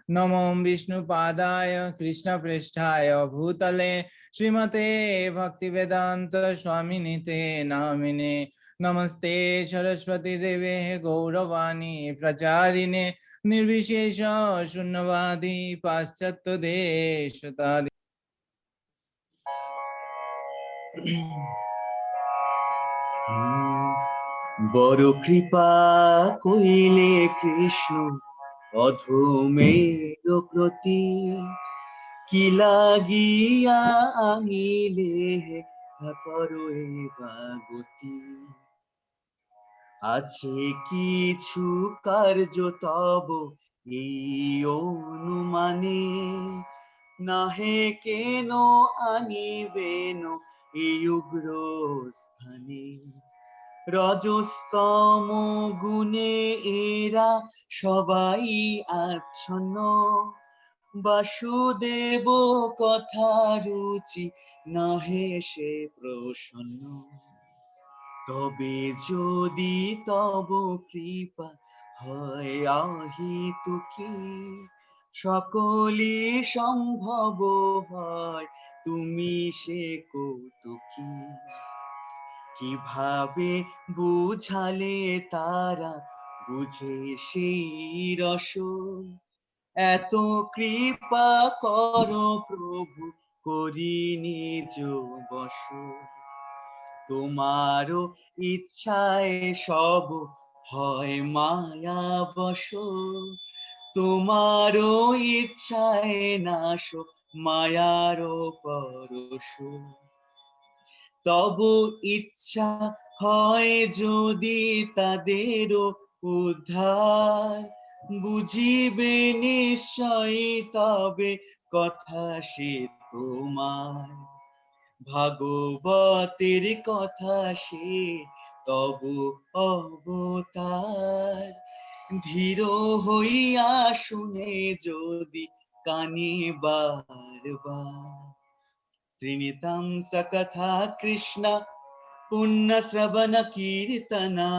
नमो विष्णुपादाय कृष्णपृष्ठाय भूतले श्रीमते भक्तिवेदांत स्वामिनिते नामिने नमस्ते सरस्वती देवे गौरवाणी प्रचारिणे निर्विशेष शून्यवादी पाश्चात्य देशतारि बड़ो कृपा कइले कृष्ण अधमेर प्रति কি লাগিয়া আনিলে করোয়ে বাগতি আছে কিছু কার্য তব এই অনুমানে নাহে কেন আনিবেন এই উগ্র স্থানে রজস্তম গুণে এরা সবাই আচ্ছন্ন বাসুদেব কথা রুচি নহে সে প্রসন্ন তবে যদি তব কৃপা হয় আহিতুকি সকলি সম্ভব হয় তুমি সে কৌতুকি কিভাবে বুঝালে তারা বুঝে সেই রস এত কৃপা করো প্রভু করি নিজ বশ তোমারও ইচ্ছায় সব হয় মায়া বশ তোমারও ইচ্ছায় নাশ মায়ারও পরশ তব ইচ্ছা হয় যদি তাদেরও উদ্ধার বুঝিবে নিশ্চয় তবে কথা সে তোমার ভাগবতের কথা সে তব অবতার ধীর হইয়া শুনে যদি কানে বারবার শ্রীনিতাং সকথা কৃষ্ণ পুণ্য শ্রবণ কীর্তনা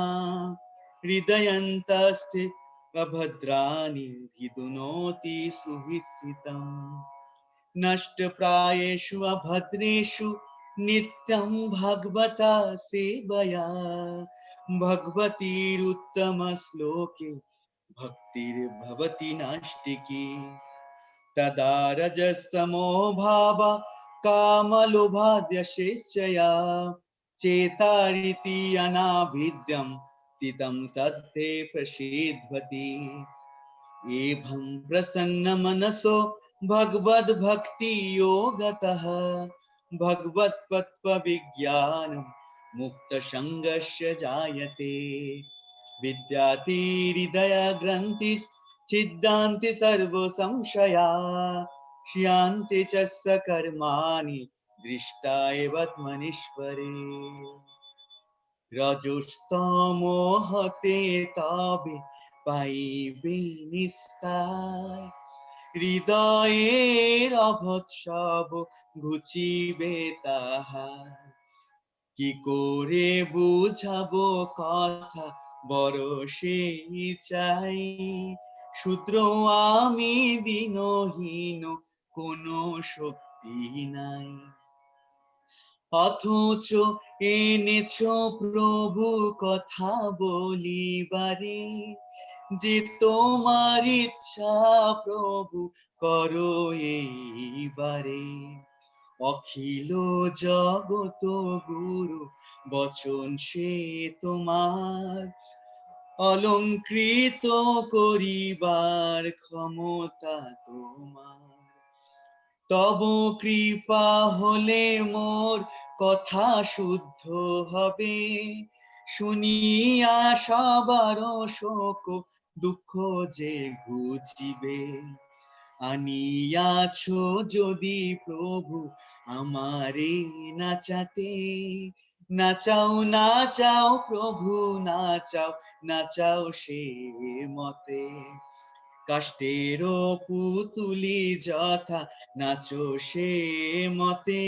হৃদয়ন্তস্থে अभद्राणि विदुनोति सुवित्सितम् नष्टप्रायेषु अभद्रेषु नित्यं भगवता सेवया भगवतीरुत्तमश्लोके भक्तिर्भवति नास्तिकी तदा रजस्तमो भाव कामलोभाद्यशेष्यया चेतारिति अनाभिद्यं स्थितं सत्ते प्रसीद्वति एवं प्रसन्न मनसो भगवद्भक्ति योगतः भगवत्तत्त्व विज्ञानं मुक्त संगस्य जायते विद्याति हृदय ग्रंथि छिद्दान्ति सर्व संशया श्रियन्ते च सकर्माणि दृष्टा एव मनीश्वरे रजस्तमो हते तबे पाइबे निस्तार হৃদয়ের অভৎসব ঘুচিবে তাহার কি করে বুঝাবো কথা বড় সেই চাই শূদ্র আমি দিনহীন কোনো শক্তি নাই অথচ এনেছ প্রভু কথা বলিবারে যে তোমার ইচ্ছা প্রভু করো এইবারে অখিল জগত গুরু বচন সে তোমার অলঙ্কৃত করিবার ক্ষমতা তোমার তব কৃপা হলে মোর কথা শুদ্ধ হবে শুনিয়া সবার শোক দুঃখ যে ঘুচিবে আনিয়াছ যদি প্রভু আমারে নাচাতে নাচাও নাচাও প্রভু নাচাও নাচাও সে মতে কাষ্টের পুতুলি যথা নাচো সে মতে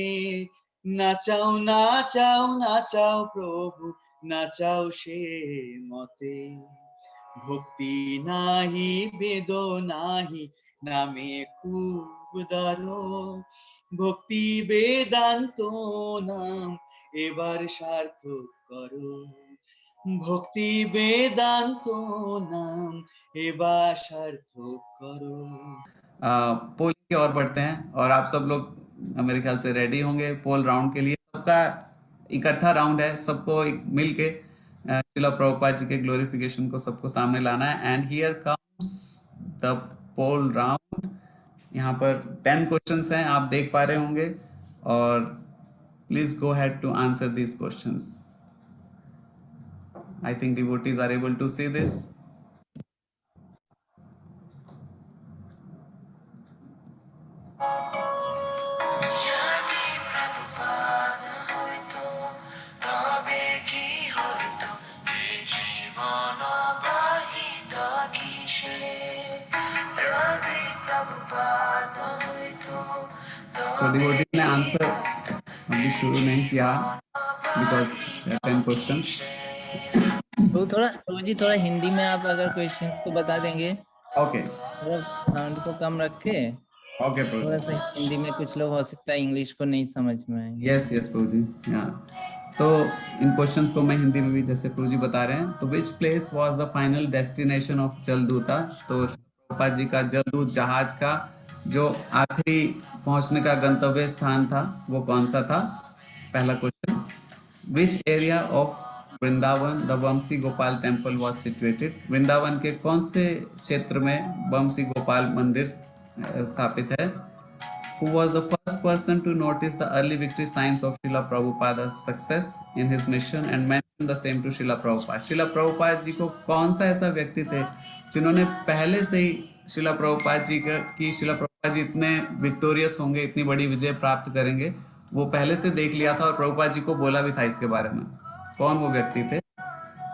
নাচাও নাচাও নাচাও প্রভু নাচাও সে মতে ভক্তি নাহি বেদনাহি নামে খুব দারুণ ভক্তি বেদান্ত নাম এবার সার্থক করো ভক্তি বেদান্ত নাম এবার সার্থক করো। पोल की ओर बढ़ते हैं और आप सब लोग मेरे ख्याल से रेडी होंगे पोल राउंड के लिए। सबका इकट्ठा राउंड है, सबको मिल के श्रीला प्रभुपाद जी के ग्लोरिफिकेशन को सबको सामने लाना है। And here comes the poll round. यहाँ पर 10 क्वेश्चंस हैं, आप देख पा रहे होंगे, और please go ahead to answer these questions. I think devotees are able to see this. Devotee ने आंसर अभी शुरू नहीं किया बिकॉज 10 क्वेश्चंस। तो थोड़ा हिंदी में आप अगर क्वेश्चंस को बता देंगे। ओके, थोड़ा साउंड को कम रखे। ओके प्रभु। थोड़ा सा हिंदी में कुछ लोग हो सकता है इंग्लिश को नहीं समझ में आएंगे। यस यस प्रभु जी। तो इन क्वेश्चंस को मैं हिंदी में भी जैसे प्रभु जी बता रहे हैं। तो which place was the final destination of Jaladuta. तो प्रभुपाद जी का जलदूत जहाज का जो आखिरी पहुंचने का गंतव्य स्थान था वो कौन सा था। पहला question, which area of Vrindavan the Vanshi Gopal temple was situated. Vrindavan के कौन से क्षेत्र में वंशी गोपाल मंदिर स्थापित है। Who was the first person to notice the early victory signs of Srila Prabhupada's success in his mission and mention the same to Srila Prabhupada। Srila Prabhupada जी को कौन सा ऐसा व्यक्ति थे जिन्होंने पहले से ही Srila Prabhupada जी का कि Srila Prabhupada जी इतने विक्टोरियस होंगे, इतनी बड़ी विजय प्राप्त करेंगे, वो पहले से देख लिया था और प्रभुपाद जी को बोला भी था इसके बारे में। कौन वो व्यक्ति थे।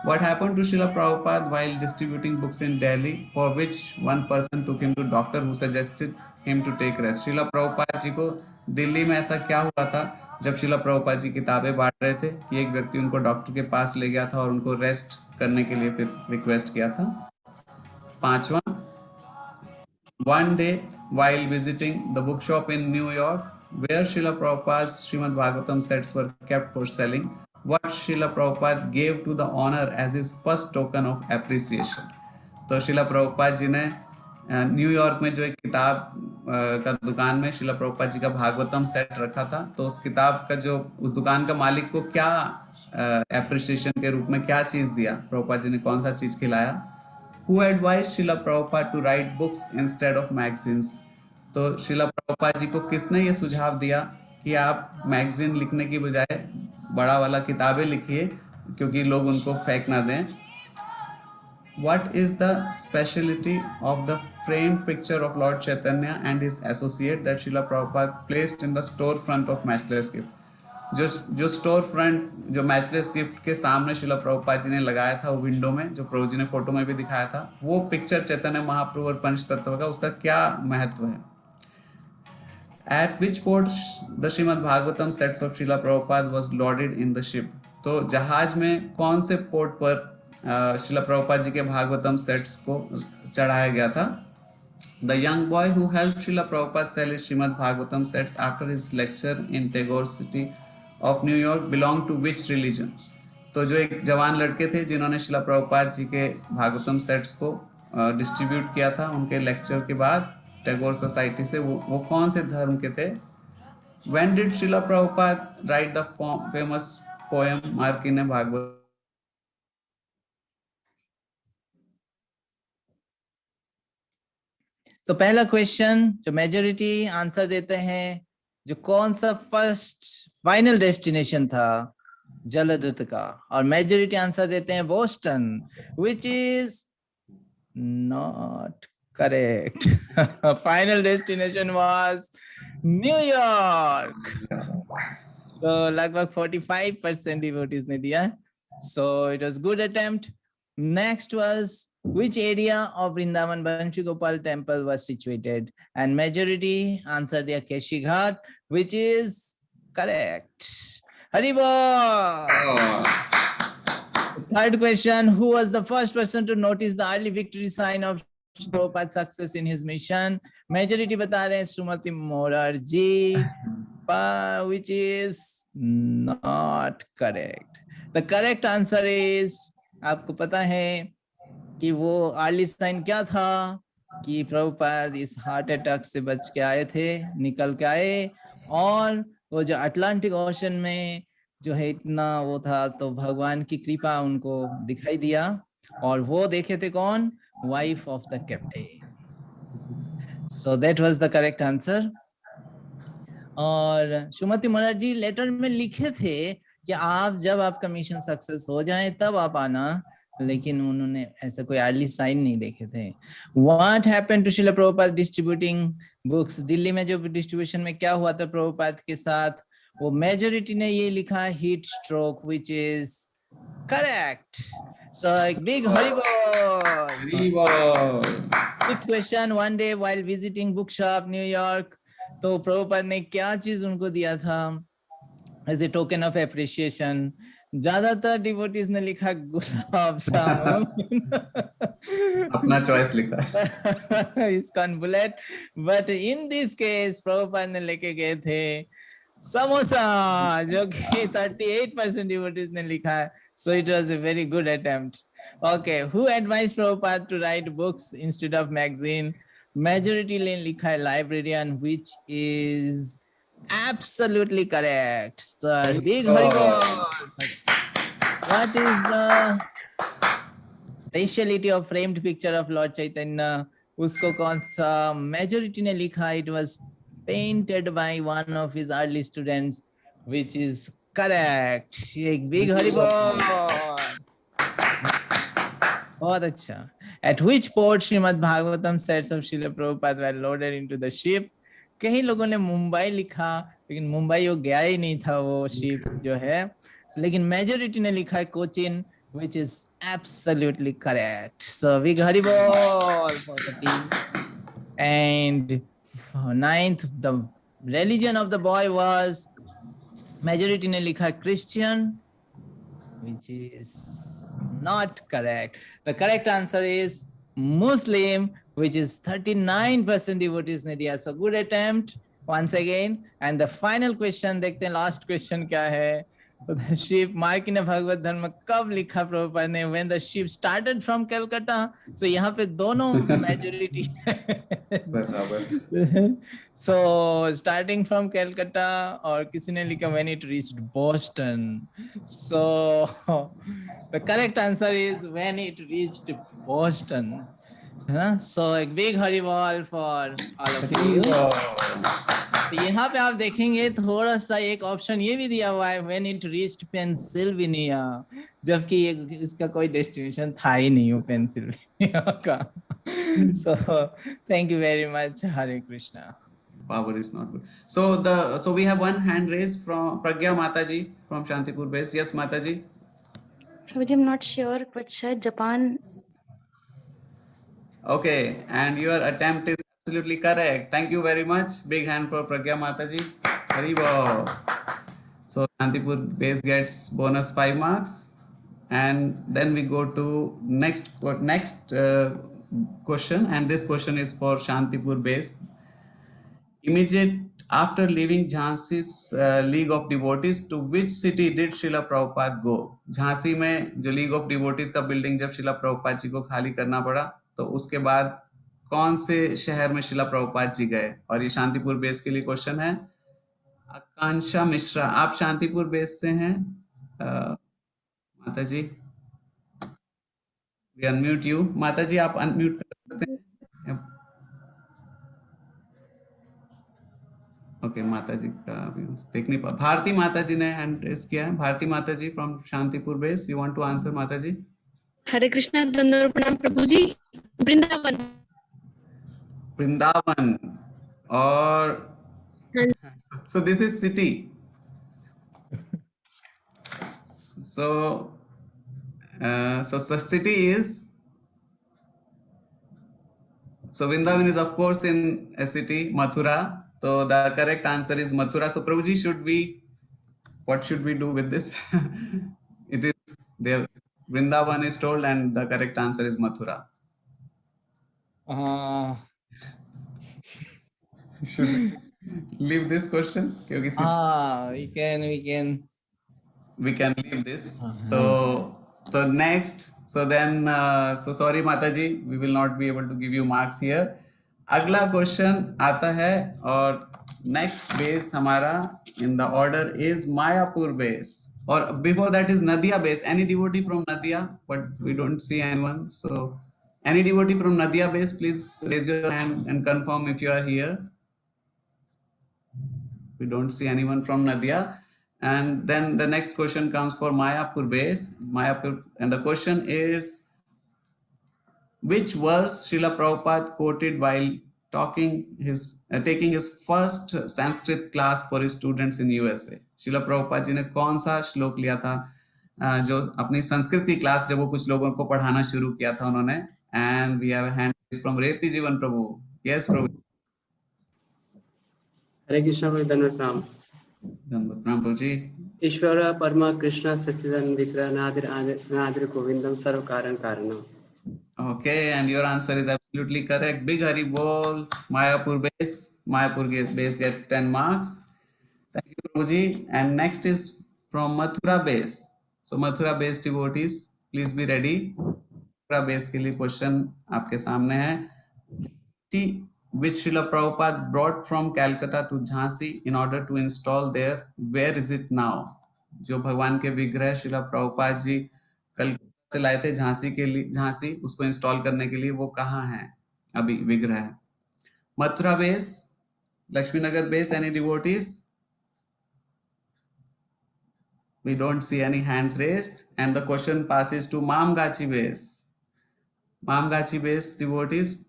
What happened to Srila Prabhupada while distributing books in Delhi, for which one person took him to doctor who suggested him to take rest। Srila Prabhupada जी को दिल्ली में ऐसा क्या हुआ था जब श्रीला प्रभुपाद जी किताबें बांट रहे थे कि एक व्यक्ति उनको डॉक्टर के पास ले गया था और उनको रेस्ट करने के लिए फिर रिक्वेस्ट किया था। पांचवा, one day while visiting the bookshop in New York where Srila Prabhupada's Srimad Bhagavatam sets were kept for selling, what Srila Prabhupada gave to the owner as his first token of appreciation। तो श्रीला प्रभुपाद जी ने New York में जो एक किताब का दुकान में श्रीला प्रभुपाद जी का भागवतम सेट रखा था, तो उस किताब का जो उस दुकान का मालिक को क्या एप्रिसिएशन के रूप में क्या चीज दिया, प्रभुपाद जी ने कौन सा चीज खिलाया। Who advised Srila Prabhupada to write books instead of magazines। तो श्रीला प्रभुपाद जी को किसने ये सुझाव दिया कि आप मैगजीन लिखने की बजाय बड़ा वाला किताबें लिखिए क्योंकि लोग उनको फेंक ना दें। What is the speciality of the framed picture of Lord Chaitanya and his associate that Srila Prabhupada placed in the storefront of Matchless Gift। जो स्टोर फ्रंट जो मैचलेस गिफ्ट के सामने श्रीला प्रभुपाद जी ने लगाया था वो विंडो में, जो प्रभु जी ने फोटो में भी दिखाया था, वो पिक्चर चैतन्य महाप्रभु और पंच तत्व का उसका क्या महत्व है। At which port the Srimad Bhagavatam sets of Srila Prabhupada was loaded in the ship। तो जहाज में कौन से पोर्ट पर श्रीला प्रभुपाद जी के भागवतम सेट्स को चढ़ाया गया था। The young boy who helped Srila Prabhupada sell his Srimad Bhagavatam sets after his lecture in Tagore City of New York belonged to which religion। तो जो एक जवान लड़के थे जिन्होंने श्रीला प्रभुपाद जी के भागवतम सेट्स को डिस्ट्रीब्यूट किया था उनके लेक्चर के बाद टैगोर सोसाइटी से, वो कौन से धर्म के थे। When did Srila Prabhupada write the famous poem Markine Bhagavad। तो पहला क्वेश्चन जो मेजोरिटी आंसर देते हैं, जो कौन सा फर्स्ट फाइनल डेस्टिनेशन था जलदूत का, और मेजोरिटी आंसर देते हैं Boston, which is not correct. Final destination was New York. तो लगभग 45% डिवोटीज ने दिया, so it was good attempt. Next was which area of Vrindavan Banshi Gopal temple was situated, and majority answered the Keshi Ghat, which is correct। Hari Bol। Third question, who was the first person to notice the early victory sign of Prabhupada's success in his mission? Majority बता रहे हैं Srimati Morarji, which is not correct. The correct answer is, आपको पता है कि वो early sign क्या था कि प्रभुपाद इस हार्ट अटैक से बच के आए थे, निकल के आए, और वो जो अटलांटिक ओशन में जो है इतना वो था, तो भगवान की कृपा उनको दिखाई दिया, और वो देखे थे कौन? Wife of the captain. So that was the correct answer. और सुमति मुखर्जी लेटर में लिखे थे कि आप जब आपका मिशन सक्सेस हो जाए तब आप आना, लेकिन उन्होंने ऐसा कोई अर्ली साइन नहीं देखे थे। What happened to Srila Prabhupada distributing books? Delhi में जो डिस्ट्रीब्यूशन में क्या हुआ था प्रभुपाद के साथ, वो मेजोरिटी ने ये लिखा heat stroke, which is correct. So big Hari बोल। Fifth question, one day while visiting bookshop New York, तो प्रभुपाद ने क्या चीज उनको दिया था as a token of appreciation? ज्यादातर डिवोटीज ने लिखा गुलाब जामुन, अपना चॉइस लिखा ISKCON bullet, but in this case Prabhupada ने लेके गए थे समोसा, जो कि 38% डिवोटीज ने लिखा है। So it was a very good attempt. Okay, who advised Prabhupada to write books instead of magazine? Majority ने लिखा है librarian, which is absolutely correct. So big Hari Bol. What is the speciality of framed picture of Lord Chaitanya? उसको कौन सा majority ने लिखा? It was painted by one of his early students, which is correct. एक big Hari Bol. बहुत अच्छा। At which port Srimad Bhagavatam sets of Srila Prabhupada were loaded into the ship? कई लोगों ने मुंबई लिखा, लेकिन मुंबई वो गया ही नहीं था वो शिप जो है, लेकिन मेजॉरिटी ने लिखा है Cochin, which is absolutely correct. So big Hari Bol for the team. And ninth, the religion of the boy was, majority ने लिखा Christian, which is not correct. The correct answer is Muslim, which is 39% devotees ने दिया. So good attempt once again. And the final question, देखते हैं last question क्या है. The ship, मार्किन भगवत धर्म कब लिखा प्रभुपाद ने? When the ship started from Calcutta. So यहाँ पे दोनों majority So starting from Calcutta, और किसी ने लिखा when it reached Boston. So the correct answer is when it reached Boston. So a big Hari Bol for all of you. तो यहाँ पे आप देखेंगे थोड़ा सा एक ऑप्शन ये भी दिया हुआ है when it reached Pennsylvania, जबकि इसका कोई डेस्टिनेशन था ही नहीं वो पेंसिल्वेनिया का। So thank you very much. Hare Krishna. Power is not good. So we have one hand raised from Pragya Mataji from Shantipur base. Yes, Mataji. Prabhuji, I'm not sure, but शायद Japan. Okay, and your attempt is absolutely correct. Thank you very much. Big hand for Pragya Mataji. Hari Bol. So Shantipur base gets bonus 5 marks, and then we go to next question, and this question is for Shantipur base. Immediate after leaving Jhansi's League of Devotees, to which city did Srila Prabhupada go? Jhansi में जो League of Devotees का building जब श्रीला प्रभुपाद जी को खाली करना पड़ा, तो उसके बाद कौन से शहर में श्रीला प्रभुपाद जी गए? और ये शांतिपुर बेस के लिए क्वेश्चन है। आकांक्षा मिश्रा, आप शांतिपुर बेस से हैं? माता जी, we unmute you. माता जी आप अनम्यूट कर सकते हैं? ओके, माता जी का देख नहीं पा। भारती माता जी ने हैंड रेज किया है। Bharati Mata ji from Shantipur base, you want to answer Mata ji? Hare Krishna, दंडवत प्रणाम प्रभु जी। वृंदावन। वृंदावन, और so this is city. So the city is, so Vrindavan is of course in a city, Mathura. So the correct answer is Mathura. So Prabhuji, what should we do with this? It is there. Vrindavan is told, and the correct answer is Mathura. Should we leave this question? क्योंकि we can leave this. So next, so then so sorry Mataji, we will not be able to give you marks here. अगला question आता है और next base हमारा in the order is Mayapur base, or before that is Nadia base. Any devotee from Nadia? But we don't see anyone. So any devotee from Nadia base, please raise your hand and confirm if you are here. We don't see anyone from Nadia. And then the next question comes for Mayapur base. Mayapur, and the question is, which verse Srila Prabhupada quoted while taking his first Sanskrit class for his students in USA? Srila Prabhupada जी ने कौन सा श्लोक लिया था जो अपनी संस्कृत की class जब वो कुछ लोगों को पढ़ाना शुरू किया था उन्होंने? And we have a hand raised from Reti Jivan Prabhu. Yes, Prabhu. हरे कृष्ण भाई, धन्यवाद प्रणाम। धन्यवाद प्रणाम प्रभु जी। ईश्वर परमा कृष्ण सच्चिदानंद विग्रह नादिर गोविंदम सर्व कारण कारणम। Okay, and your answer is absolutely correct. Big Hari Bol. Mayapur base get 10 marks. Thank you, Prabhuji. And next is from Mathura base. So Mathura base devotees, please be ready. Mathura base के लिए question आपके सामने है. Which Srila Prabhupada brought from Calcutta to Jhansi in order to install there. Where is it now? जो भगवान के विग्रह श्रीला प्रभुपाद जी कलकत्ता से लाए थे झांसी के लिए, झांसी उसको इंस्टॉल करने के लिए, वो कहाँ है अभी विग्रह? Mathura base, Laxmi Nagar base, any devotees? We don't see any hands raised, and the question passes to Mamgachi base. Mamgachi base devotees,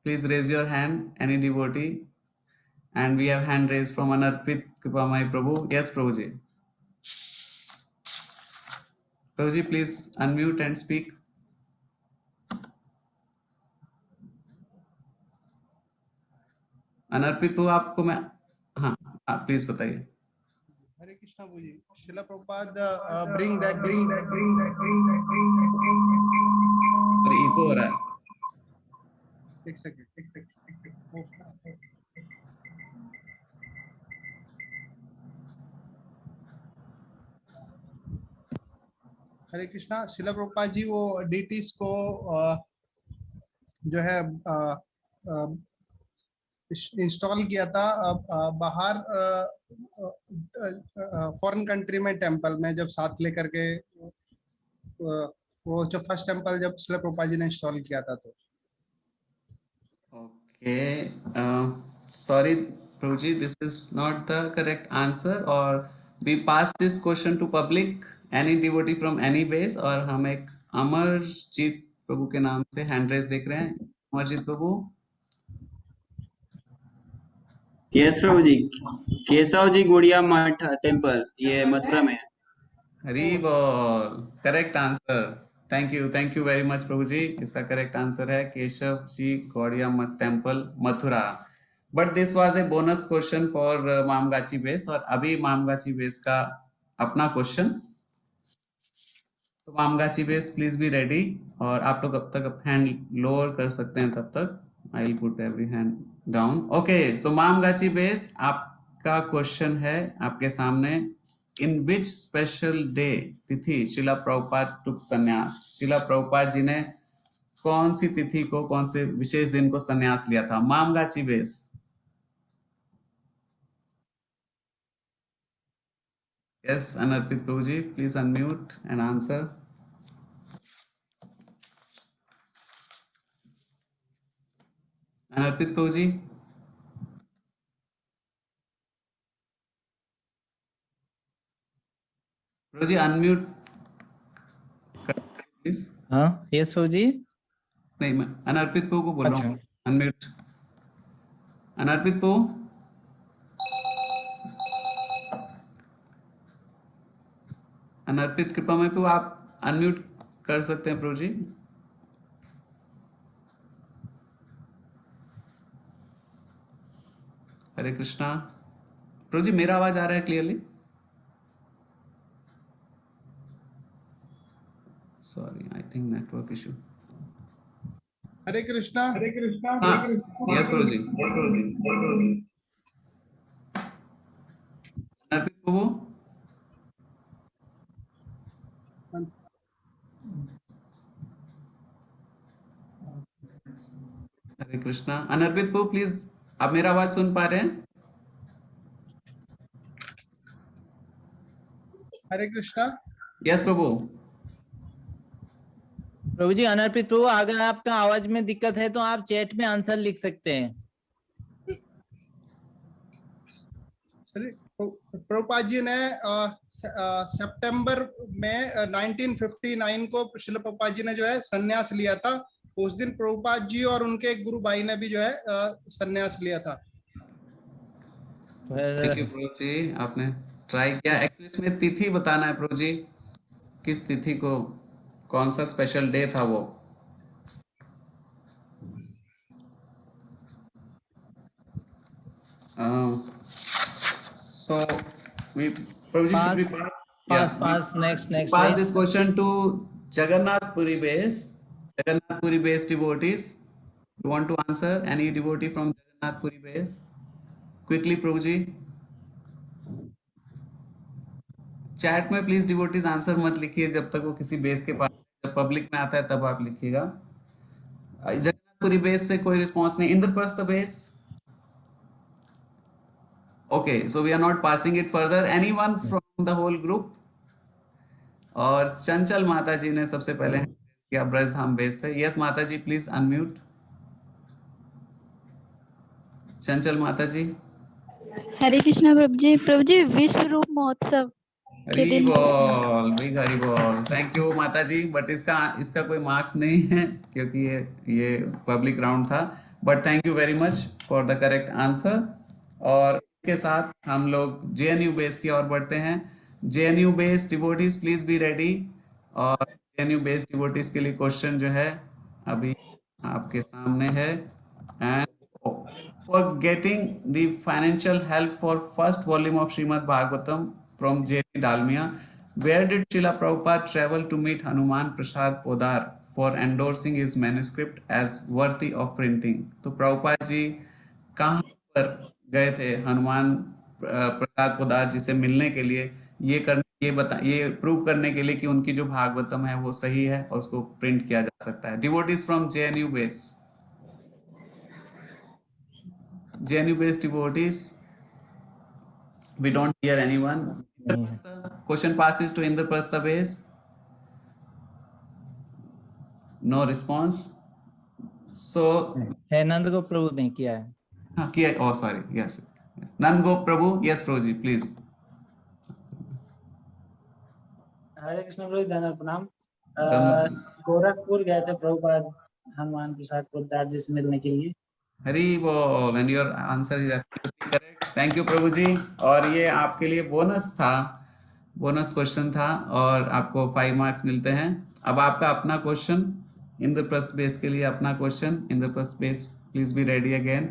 please raise your hand, any devotee. And we have hand raised from Anarpit Kripamai Prabhu. Yes, Prabhuji. Prabhuji, please unmute and speak. Anarpit Prabhu, आपको मैं हाँ please बताइए। Hare Krishna ji, Srila Prabhupada bring that echo हो रहा है, एक second. Hare Krishna, Srila Prabhupada ji वो deities को जो है इंस्टॉल किया था बाहर फॉरेन कंट्री में टेंपल में, जब साथ लेकर के वो जो फर्स्ट टेंपल जब श्रीला प्रभुपाद जी ने इंस्टॉल किया था तो। Okay, sorry Prabhuji, this is not the correct answer, और we pass this question to public, any devotee from any base. और हम एक अमरजीत प्रभु के नाम से हैंड रेज देख रहे हैं। अमरजीत प्रभु। यस प्रभु जी, केशव जी गुड़िया मठ टेम्पल, ये मथुरा में है। Hari bol, correct answer. Thank you very much Prabhu ji. इसका करेक्ट आंसर है Keshav ji Gaudiya Math temple, Mathura. But this was a bonus question for Mamgachi base, और अभी मामगाची बेस का अपना क्वेश्चन। तो Mamgachi base please be ready, और आप लोग अब तक हैंड लोअर कर सकते हैं तब तक। I will put every hand down. Okay, so Mamgachi base, आपका क्वेश्चन है आपके सामने। In which special day तिथि श्रीला प्रभुपाद took संन्यास? श्रीला प्रभुपाद जी ने कौन सी तिथि को, कौन से विशेष दिन को संन्यास लिया था? Mamgachi base. Yes, Anarpit Prabhu ji, please unmute and answer. Anarpit Prabhu ji. Prabhu ji unmute please. हाँ, यस प्रभु जी। नहीं, मैं अनर्पित प्रभु को बोल रहा हूँ, अनम्यूट। अनर्पित प्रभु। अनर्पित कृपा में प्रभु, आप अनम्यूट कर सकते हैं प्रभु जी। हरे कृष्णा। प्रभु जी, मेरा आवाज आ रहा है clearly? Sorry, I think network issue. Hare Krishna हाँ, yes प्रभु जी। अर्पित प्रभु, हरे कृष्णा। अनर्पित प्रभु प्लीज, आप मेरा आवाज सुन पा रहे हैं? हरे कृष्णा यस प्रभु। प्रभु जी, अनर्पित प्रभु, अगर आपका आवाज में दिक्कत है तो आप चैट में आंसर लिख सकते हैं। प्रभुपाद जी ने सितंबर में 1959 को श्रील प्रभुपाद जी ने जो है संन्यास लिया था। उस दिन प्रभुपाद जी और उनके एक गुरु भाई ने भी जो है संन्यास लिया था। थैंक यू प्रभु जी, आपने ट्राई किया। एक्चुअली इसमें तिथि बताना है प्रभु जी, किस तिथि को, कौन सा स्पेशल डे था वो। So we probably should we pass next pass please. this question to Jagannath Puri base devotees. You want to answer any devotee from Jagannath Puri base? Quickly Prabhu ji. Chat में please devotees answer मत लिखिए जब तक वो किसी base के पास, जब public में आता है तब आप लिखिएगा। जगन्नाथपुरी बेस से कोई रिस्पांस नहीं। Indraprastha base, okay, so we are not passing it further. Anyone from the whole group? और चंचल माता जी ने सबसे पहले किया ब्रजधाम बेस से। यस माता जी, प्लीज अनम्यूट। चंचल माता जी। हरे कृष्णा प्रभु जी विश्व रूप महोत्सव के हरी दिन। बोल, बिग हरी बोल। Thank you Mata ji, but इसका कोई मार्क्स नहीं है क्योंकि ये पब्लिक राउंड था, but thank you very much for the correct answer. और इसके साथ हम लोग जेएनयू बेस की ओर बढ़ते हैं। JNU base devotees please be ready. और जेएनयू बेस डिवोटीज के लिए क्वेश्चन जो है अभी आपके सामने है। And for getting the financial help for first volume of Srimad Bhagavatam from J.P. Dalmia, where did Srila Prabhupada travel to meet Hanuman Prasad Podar for endorsing his manuscript as worthy of printing? तो प्रभुपाद जी कहाँ पर गए थे हनुमान प्रसाद पोदार जी से मिलने के लिए, ये प्रूव करने के लिए कि उनकी जो भागवतम है वो सही है और उसको प्रिंट किया जा सकता है। Devotees from JNU base, JNU based devotees, we don't hear anyone. Question passes to Indraprastha base. No response. So है नंदगोप प्रभु ने किया है। हाँ किया। Oh sorry, yes. Nandagop Prabhu, yes Prabhu ji please. हरे कृष्ण प्रभु, धन्यवाद, प्रणाम। गोरखपुर गए थे प्रभुपाद हनुमान प्रसाद पोद्दार जी से मिलने के लिए। हरी बोल, and your answer is absolutely correct. Thank you प्रभु जी। और ये आपके लिए बोनस था, बोनस क्वेश्चन था और आपको 5 मार्क्स मिलते हैं। अब आपका अपना क्वेश्चन इंद्रप्रस्थ बेस के लिए, अपना question Indraprastha base, please be ready again.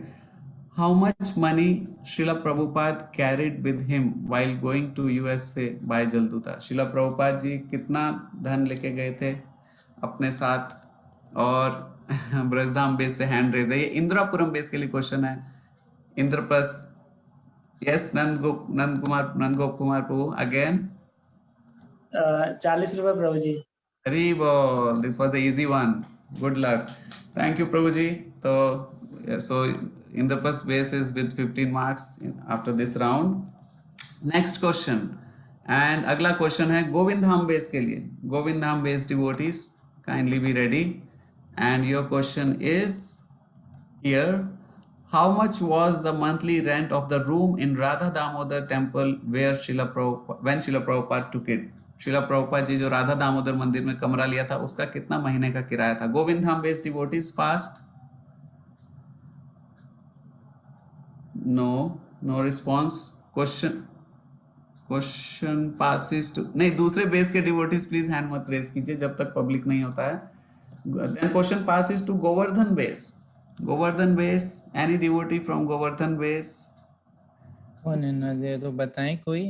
How much money Srila Prabhupada carried with him while going to USA by Jaladuta? Srila Prabhupada ji कितना धन लेके गए थे अपने साथ? और ब्रजधाम बेस से हैंड रेज है। ये इंद्रापुरम बेस के लिए क्वेश्चन है। Indraprastha, yes Nandagopa Kumar Prabhu again. 40 रुपए Prabhu ji. Hari bol, this was easy one, good luck, thank you Prabhu जी। तो so Indraprastha base is with 15 marks after this round. Next question, and अगला क्वेश्चन है गोविंद धाम बेस के लिए। Govind Dham base devotees kindly be ready, and your question is here: how much was the monthly rent of the room in Radha Damodar temple where when Srila Prabhupada took it? Srila Prabhupada जी जो राधा दामोदर मंदिर में कमरा लिया था उसका कितना महीने का किराया था? Govind Dham based devotees fast. No response. Question passes to, नहीं दूसरे बेस के डिवोटीज प्लीज हैंड मत रेज कीजिए जब तक पब्लिक नहीं होता है। Then question passes to Govardhan base. Govardhan base, any devotee from Govardhan base? कौन है ना, तो बताएं, कोई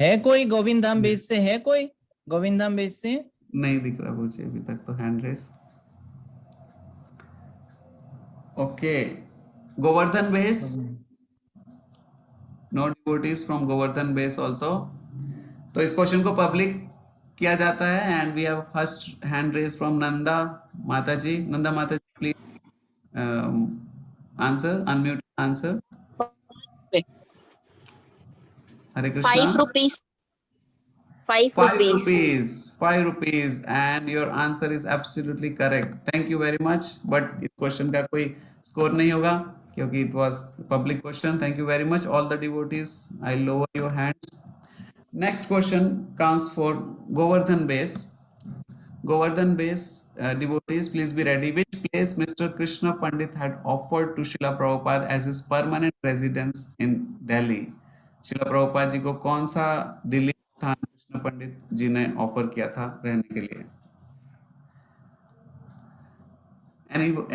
है? कोई गोविंद धाम बेस से है? कोई गोविंद धाम बेस से? नहीं दिख रहा मुझे अभी तक तो hand raise. Okay, Govardhan base, no devotees from Govardhan base also. तो इस क्वेश्चन को पब्लिक किया जाता है and we have first hand raise from Nanda Mata ji. Nanda Mata ji please answer, unmute answer. Hare Krishna. 5 rupees. 5 5 rupees. rupees, 5 rupees, and your answer is absolutely correct. Thank you very much. But इस question का कोई score नहीं होगा क्योंकि it was public question. Thank you very much, all the devotees. I lower your hands. Next question comes for Govardhan base. Govardhan base devotees, please be ready. Which place Mr. Krishna Pandit had offered to Srila Prabhupada as his permanent residence in Delhi? Srila Prabhupada जी को कौन सा दिल्ली स्थान कृष्ण पंडित जी ने offer किया था रहने के लिए?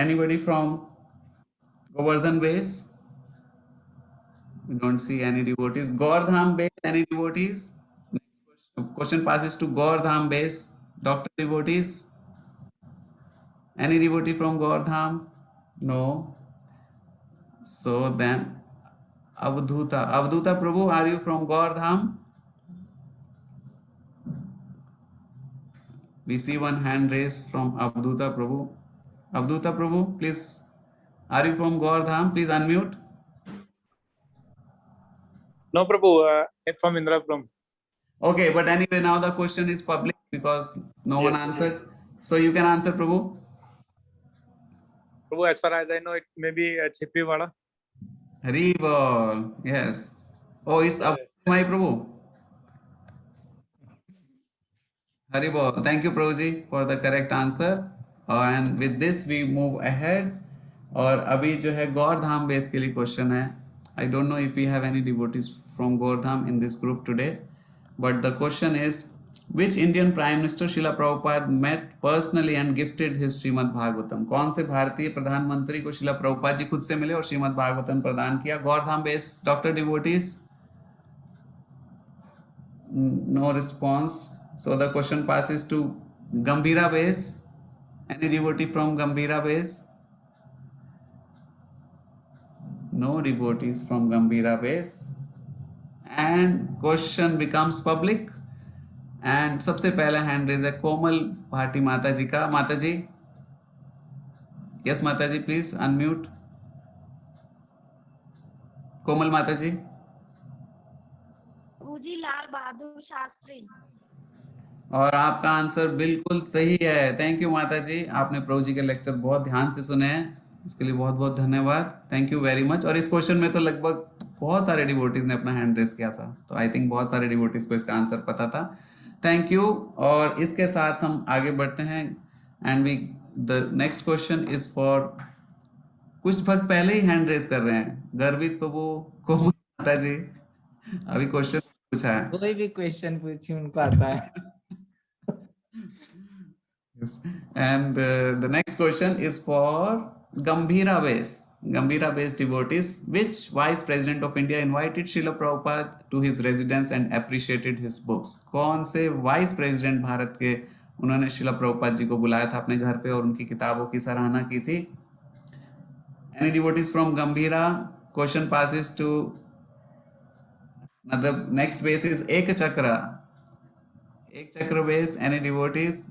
Anybody from Govardhan base? We don't see any devotees. Gaurdham base, any devotees? Question passes to Gaurdham base. Doctor devotees? Any devotee from Gaurdham? No. So then Avduta Prabhu, are you from Gaurdham? We see one hand raised from Avduta Prabhu. Avduta Prabhu, please, are you from Gaurdham? Please unmute. No, Prabhu, it's from Indrapuram. Okay, but anyway, now the question is public because no one answered. So you can answer, Prabhu. Prabhu, as far as I know, it may be Chippiwala. Hari Bol, yes. Oh, it's my Prabhu. Hari Bol. Thank you, Prabhuji, for the correct answer. And with this, we move ahead. और अभी जो है Gaurdham base के लिए question है. I don't know if we have any devotees from Gaurdham in this group today, but the question is, which Indian Prime Minister Srila Prabhupada met personally and gifted his Srimad Bhagavatam? कौन से भारतीय प्रधानमंत्री को श्रीला प्रभुपाद जी खुद से मिले और श्रीमद् भागवतम प्रदान किया? Gaurdham base doctor devotees? No response. So the question passes to Gambhira base. Any devotee from Gambhira base? No devotees from Gambhira base. And question becomes public. And सबसे पहला हैंड रेज है कोमल भाटी माता जी का. माता जी, यस माता जी, प्लीज अनम्यूट. कोमल माता जी. प्रभुजी लाल बहादुर शास्त्री. और आपका आंसर बिल्कुल सही है. थैंक यू माता जी, आपने प्रभु जी के लेक्चर बहुत ध्यान से सुने हैं, इसके लिए बहुत बहुत धन्यवाद. Thank you very much. और इस क्वेश्चन में तो लगभग बहुत सारे डिवोटीज ने अपना हैंड रेस किया था, तो आई थिंक बहुत सारे डिवोटीज को इसका आंसर पता था. Thank you. और इसके साथ हम आगे बढ़ते हैं and we the next question is for, कुछ भक्त पहले ही हैंड रेस कर रहे हैं. गर्वित प्रभु, कोमल माता जी, अभी क्वेश्चन पूछा है. कोई भी क्वेश्चन पूछिए, उनको आता है. Yes. And the next question is for Gambhira base. Gambhira base devotees. Which vice president of India invited Srila Prabhupada to his residence and appreciated his books? कौन से वाइस प्रेसिडेंट भारत के उन्होंने श्रीला प्रभुपाद जी को बुलाया था अपने घर पे और उनकी किताबों की सराहना की थी? Any devotees from Gambhira? Question passes to the next base is Ek Chakra. Ek Chakra base. Any devotees?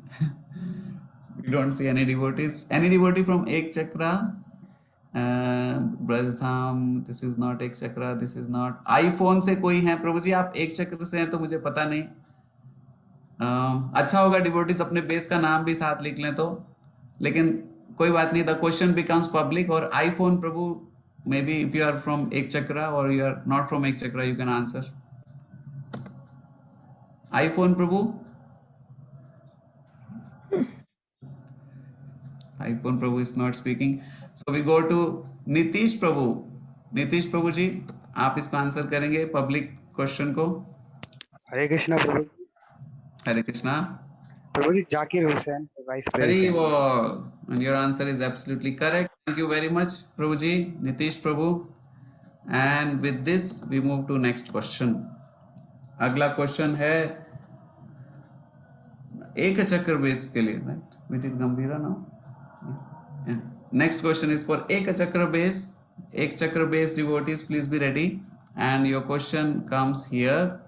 We don't see any devotees. Any devotee from Ek Chakra? Brajtham, this is not Ek Chakra, this is not. iPhone से कोई है? प्रभु जी आप एक चक्र से हैं तो मुझे पता नहीं. अच्छा होगा डिवोटीज अपने बेस का नाम भी साथ लिख लें तो, लेकिन कोई बात नहीं. The question becomes public. और iPhone Prabhu, may be if you are from Ekachakra और you are not from Ekachakra, you can answer. iPhone Prabhu. iPhone Prabhu is not speaking. So we go to Nitish Prabhu. Nitish Prabhu जी, आप इसको answer करेंगे public question को? हरे कृष्णा प्रभु. हरे कृष्णा. प्रभु जी Zakir Hussain, vice हरी president. बोल. And your answer is absolutely correct. Thank you very much Prabhu ji, Nitish Prabhu. And with this we move to next question. अगला question है एक चक्र base के लिए, right? We did Gambhira now. Next question is for एक चक्र base. एक चक्र base devotees, please be ready. And your question comes here.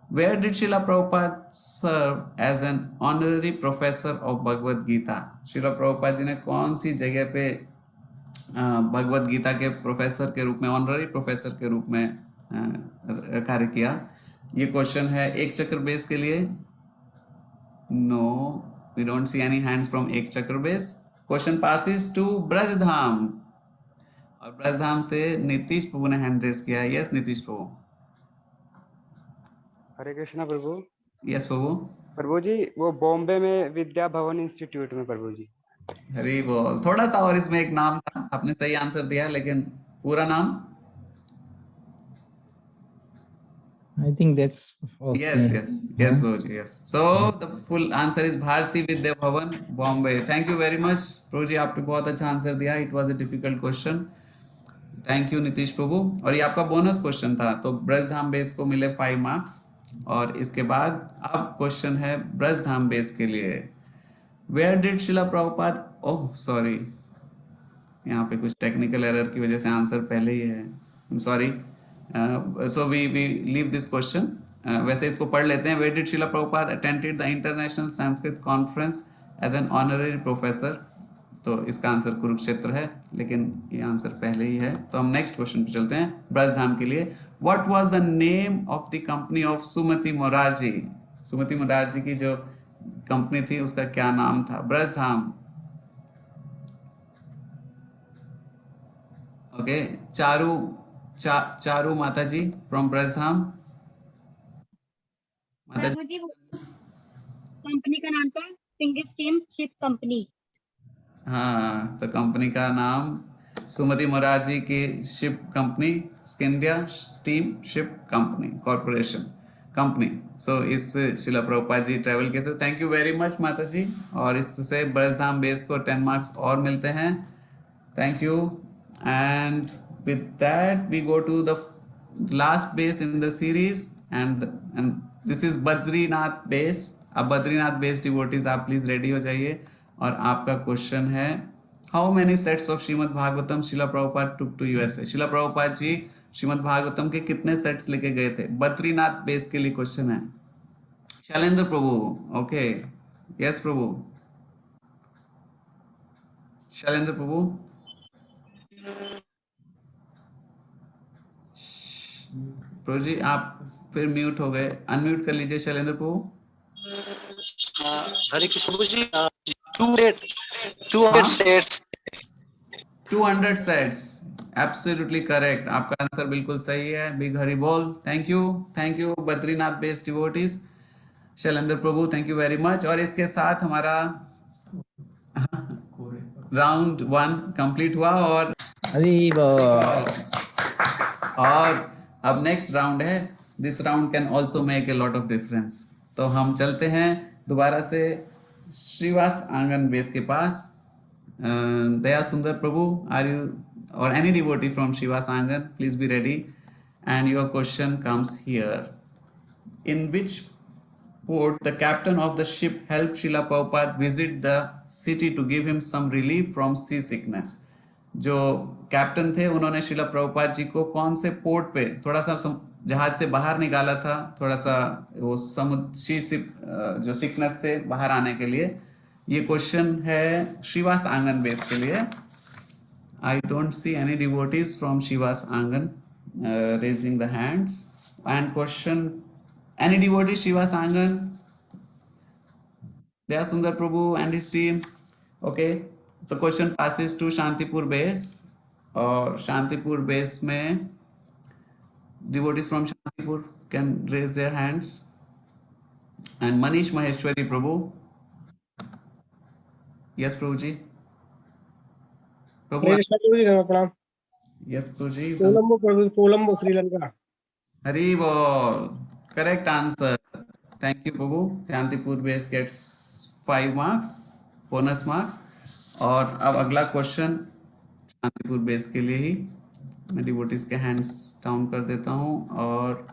Where did Srila Prabhupada serve as an honorary professor of Bhagavad Gita? Srila Prabhupada जी ने कौन सी जगह पे भगवद गीता के professor के रूप में, ऑनररी प्रोफेसर के रूप में कार्य किया? ये क्वेश्चन है एक चक्र बेस के लिए. No, we don't see any hands from एक चक्र base. Question passes to Brajdham, और ब्रजधाम से नीतीश प्रभु ने हैंड रेस किया है. यस नीतीश प्रभु. हरे कृष्णा प्रभु. यस प्रभु. प्रभु जी वो बॉम्बे में विद्या भवन इंस्टीट्यूट में प्रभु जी. हरी बोल. थोड़ा सा और इसमें एक नाम था, आपने सही आंसर दिया, लेकिन पूरा नाम? I think that's okay. Yes, Prabhuji, yes. So the full answer is Bharati Vidya Bhavan, Bombay. Thank you very much, Prabhuji. आपने बहुत अच्छा आंसर दिया. It was a difficult question. Thank you Nitish प्रभु. और ये आपका बोनस क्वेश्चन था, तो Brajdham base को मिले 5 मार्क्स. और इसके बाद अब क्वेश्चन है ब्रजधाम बेस के लिए. Where did Srila Prabhupada? Oh, sorry. यहाँ पे कुछ टेक्निकल एरर की वजह से आंसर पहले ही है. I'm sorry. So we leave this question. वैसे इसको पढ़ लेते हैं. Where did Srila Prabhupada attended the International Sanskrit Conference as an honorary professor? तो इसका आंसर कुरुक्षेत्र है, लेकिन ये आंसर पहले ही है. तो हम नेक्स्ट क्वेश्चन पे चलते हैं ब्रजधाम के लिए. What was the name of the company of Sumati Morarji? सुमति मोरारजी की जो कंपनी थी उसका क्या नाम था? ब्रजधाम. ओके, चारू माता जी फ्रॉम ब्रजधाम. माता जी, कंपनी का नाम था सिंगिंग स्टीम शिप कंपनी. हाँ, तो कंपनी का नाम सुमति मोरारजी की ship company, Scindia steam ship company corporation company. So इस शिला प्रभुपाद जी ट्रैवल के साथ. थैंक यू वेरी मच माता जी. और इससे ब्रजधाम बेस को 10 मार्क्स और मिलते हैं. Thank you. And with that we go to the last base in the series, and this is Badrinath base. अब बद्रीनाथ बेस डिवोटीज आप प्लीज रेडी हो जाइए. और आपका क्वेश्चन है, how many sets of Shrimad Bhagavatam Shila Prabhupada took to USA? शिला प्रभुपाद जी श्रीमद् भागवतम के कितने sets लेके गए थे? बद्रीनाथ बेस के लिए क्वेश्चन है. शैलेंद्र प्रभु. ओके, यस प्रभु. शैलेंद्र प्रभु. प्रभु जी आप फिर म्यूट हो गए. अनम्यूट कर लीजिए शैलेंद्र प्रभु. हरे Krishna ji. 200 sets. 200 sets. Absolutely correct. आपका आंसर बिल्कुल सही है. बिग हरि बोल. Thank you Badrinath base devotees. Shailendra Prabhu, thank you very much. और इसके साथ हमारा राउंड 1 कंप्लीट हुआ. और अब नेक्स्ट राउंड है. This round can also make a lot of difference. तो हम चलते हैं दोबारा से श्रीवास आंगन बेस के पास. दया सुंदर प्रभु, आर यू और एनी डिवोटी फ्रॉम श्रीवास आंगन, please be ready. And your question comes here. In which port the captain of the ship helped Srila Prabhupada visit the city to give him some relief from sea sickness? जो captain थे उन्होंने श्रीला प्रभुपाद जी को कौन से port पे थोड़ा सा जहाज से बाहर निकाला था, थोड़ा सा वो समुद्री जो सिकनेस से बाहर आने के लिए? ये क्वेश्चन है श्रीवास आंगन बेस के लिए. I don't see any devotees from Srivas Angan raising the hands. And question, any devotee Shivas Angan? Daya Sundar Prabhu and his team. Okay, so question passes to Shantipur base. और Shantipur base में devotees from Shantipur can raise their hands. And Manish Maheshwari Prabhu. Yes Prabhu ji. Prabhu. Yes Prabhu ji. Colombo, Sri Lanka. Hari bol. Correct answer. Thank you Prabhu. Shantipur base gets 5 marks, bonus marks. और अब अगला question Shantipur base के लिए ही. मैं devotees के hands down कर देता हूँ. और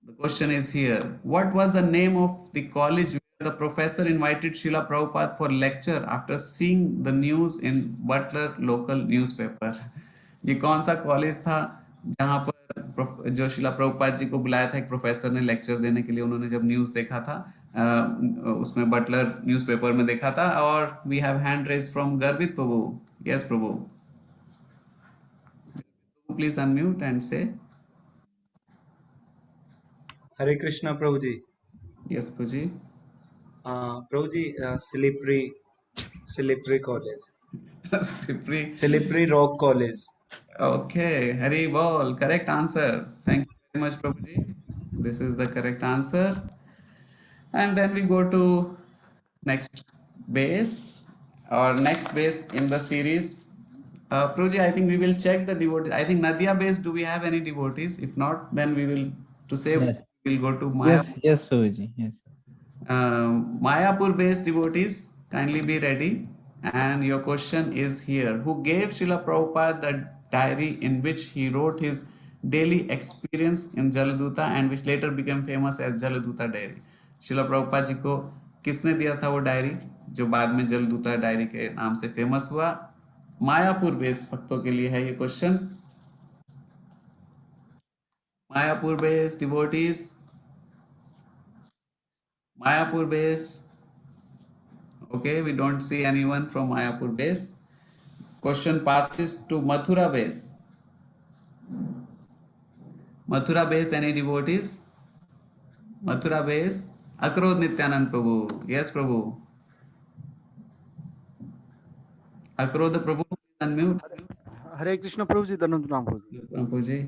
the question is here. What was the name of the college where the professor invited Srila Prabhupada for lecture after seeing the news in Butler local newspaper. ये कौन सा कॉलेज था जहां पर जो शिला प्रभुपाद जी को बुलाया था एक प्रोफेसर ने लेक्चर देने के लिए? उन्होंने जब न्यूज देखा था उसमें बटलर न्यूज़पेपर में देखा था। और we have hand raise from Garvit Prabhu. Yes Prabhu, please unmute and say. Hare Krishna Prabhu ji. Yes Prabhu ji. Prabhu ji Slippery College, Slippery Rock College. Okay, Hari bol, correct answer. Thank you very much Prabhu ji, this is the correct answer. And then we go to next base, or next base in the series. Prabhuji, I think we will check the devotees. I think Nadia base, do we have any devotees? If not, then we will, to save, Yes. we'll go to Maya. Yes, Prabhuji. Yes. Mayapur base devotees, kindly be ready. And your question is here. Who gave Srila Prabhupada the diary in which he wrote his daily experience in Jaladuta and which later became famous as Jaladuta diary? शिला प्रभुपाद जी को किसने दिया था वो diary जो बाद में जलदूता diary के नाम से फेमस हुआ? मायापुर बेस भक्तों के लिए है ये question. Mayapur base devotees, Mayapur base. Okay, we don't see anyone from Mayapur base. Question passes to Mathura base. Mathura base, any devotees? Mathura base, Akrodh Nityananda Prabhu. Yes Prabhu, Akrodh Prabhu, unmute. Hare Krishna Prabhu ji, धन्यवाद प्रभु जी।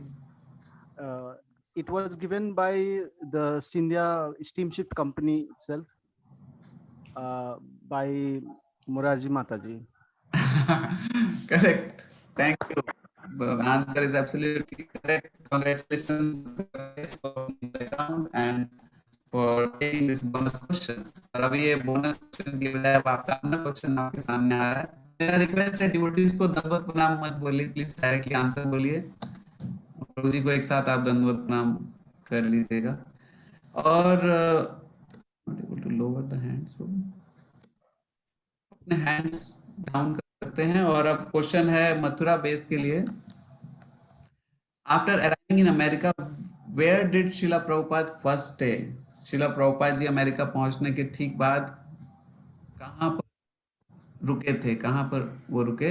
It was given by the Scindia steamship company itself, by Moraji Mataji. Correct, thank you. The answer is absolutely correct. Congratulations for the account and for taking this bonus question. और अभी ये bonus question के बजाय अब आपका अपना question आपके सामने आ रहा है। मेरा रिक्वेस्ट है डिवोटीज को दंडवत प्रणाम मत बोलिए, प्लीज डायरेक्टली आंसर बोलिए। प्रभु जी को एक साथ आप दंडवत प्रणाम कर लीजिएगा। और not able to lower the hands, अपने hands down कर सकते हैं। और अब क्वेश्चन है मथुरा बेस के लिए। After arriving in America, where did Srila Prabhupada first stay? Shila Prabhupada ji America पहुंचने के ठीक बाद कहां पर रुके थे? कहां पर वो रुके?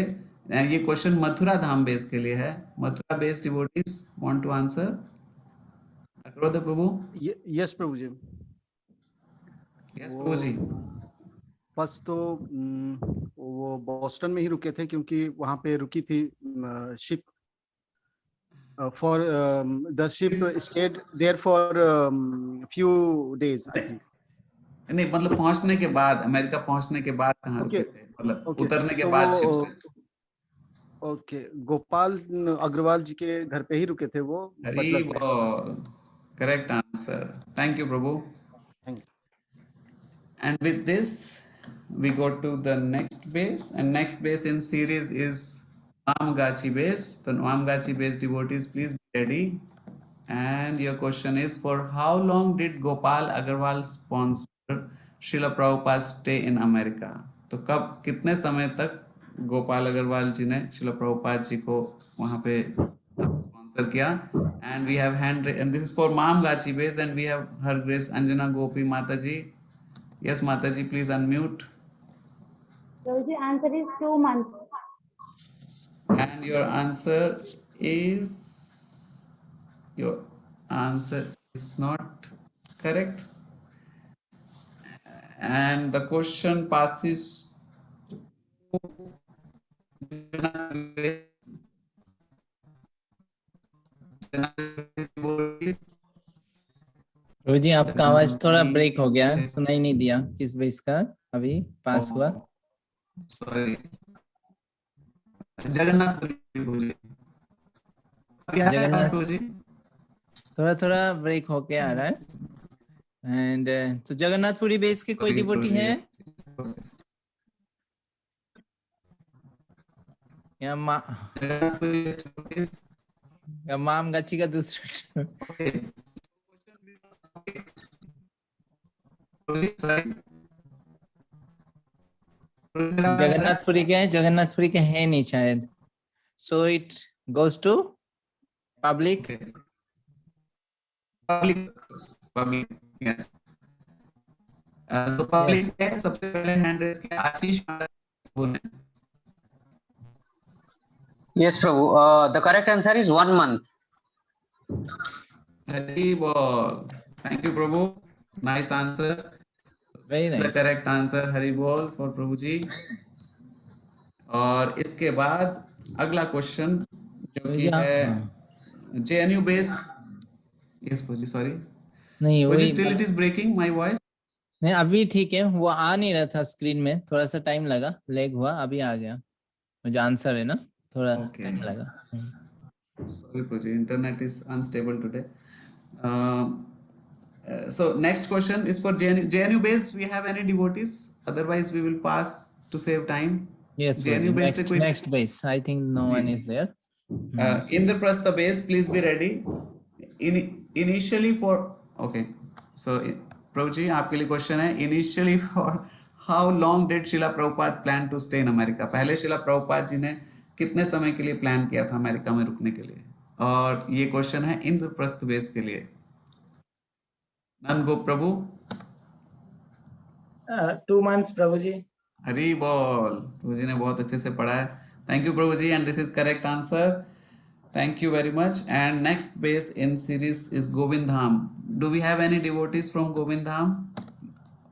ये क्वेश्चन मथुरा धाम बेस के लिए है। Mathura base devotees want to answer? Akrodh Prabhu. Yes Prabhu ji. Yes Prabhu ji. First तो वो बॉस्टन में ही रुके थे क्योंकि वहां पे रुकी थी ship. For the ship stayed there for few days. नहीं, मतलब पहुंचने के बाद, अमेरिका पहुंचने के बाद कहाँ रुके थे? मतलब उतरने के बाद शिप से। ओके, गोपाल अग्रवाल जी के घर पे ही रुके थे वो। हरी bol, correct answer. Thank you Prabhu. And with this we go to the next base, and next base in series is Namgachi base. So Namgachi base devotees, please be ready. And your question is, for how long did Gopal Agarwal sponsor Srila Prabhupada's stay in America? तो कब, कितने समय तक गोपाल अग्रवाल जी ने श्रील प्रभुपाद जी को वहां पे sponsor किया? And we have hand, and this is for Namgachi base, and we have Her Grace Anjana Gopi Mataji. Yes, Mataji, please unmute. So the answer is 2 months. And your answer is not correct. And the question passes प्रभु जी, आपका आवाज थोड़ा break हो गया, सुनाई नहीं दिया किस base का अभी पास हुआ। सॉरी, जगन्नाथपुरी। थोड़ा थोड़ा ब्रेक होके आ रहा है। एंड तो जगन्नाथपुरी बेस की कोई डिवोटी है या माम गाची का दूसरा? जगन्नाथपुरी के हैं नहीं शायद, so it goes to public. public yes. तो पब्लिक है, सबसे पहले हैंड रेज किया आशीष ने। Yes, Prabhu. The correct answer is 1 month. Hari bol. Thank you, Prabhu. Nice answer. Very nice. The correct answer, Hari bol for Prabhu जी। और इसके बाद अगला क्वेश्चन जो कि है JNU बेस। Yes, Prabhu जी, sorry. नहीं Prabhu वही जी, still it is breaking my voice. नहीं, अभी ठीक है, वो आ नहीं रहा था स्क्रीन में, थोड़ा सा टाइम लगा, लैग हुआ, अभी आ गया मुझे आंसर है ना, थोड़ा टाइम लगा। Sorry, Prabhu ji, internet is unstable today. So next question is for JNU base. We have any devotees? Otherwise, we will pass to save time. Yes, JNU base next base. I think no one is there. Indraprastha base, please be ready. Initially for okay. So Prabhu ji, आपके लिए question है, initially for how long did Srila Prabhupada plan to stay in America? पहले श्रीला प्रभुपाद जी ने कितने समय के लिए plan किया था अमेरिका में रुकने के लिए? और ये क्वेश्चन है इंद्रप्रस्थ बेस के लिए। नंद गोप प्रभु। 2 months प्रभु जी। हरी बोल, प्रभु जी ने बहुत अच्छे से पढ़ा है। Thank you Prabhu ji, and this is correct answer. Thank you very much. And next base in series is Govind Dham. Do we have any devotees from Govind Dham?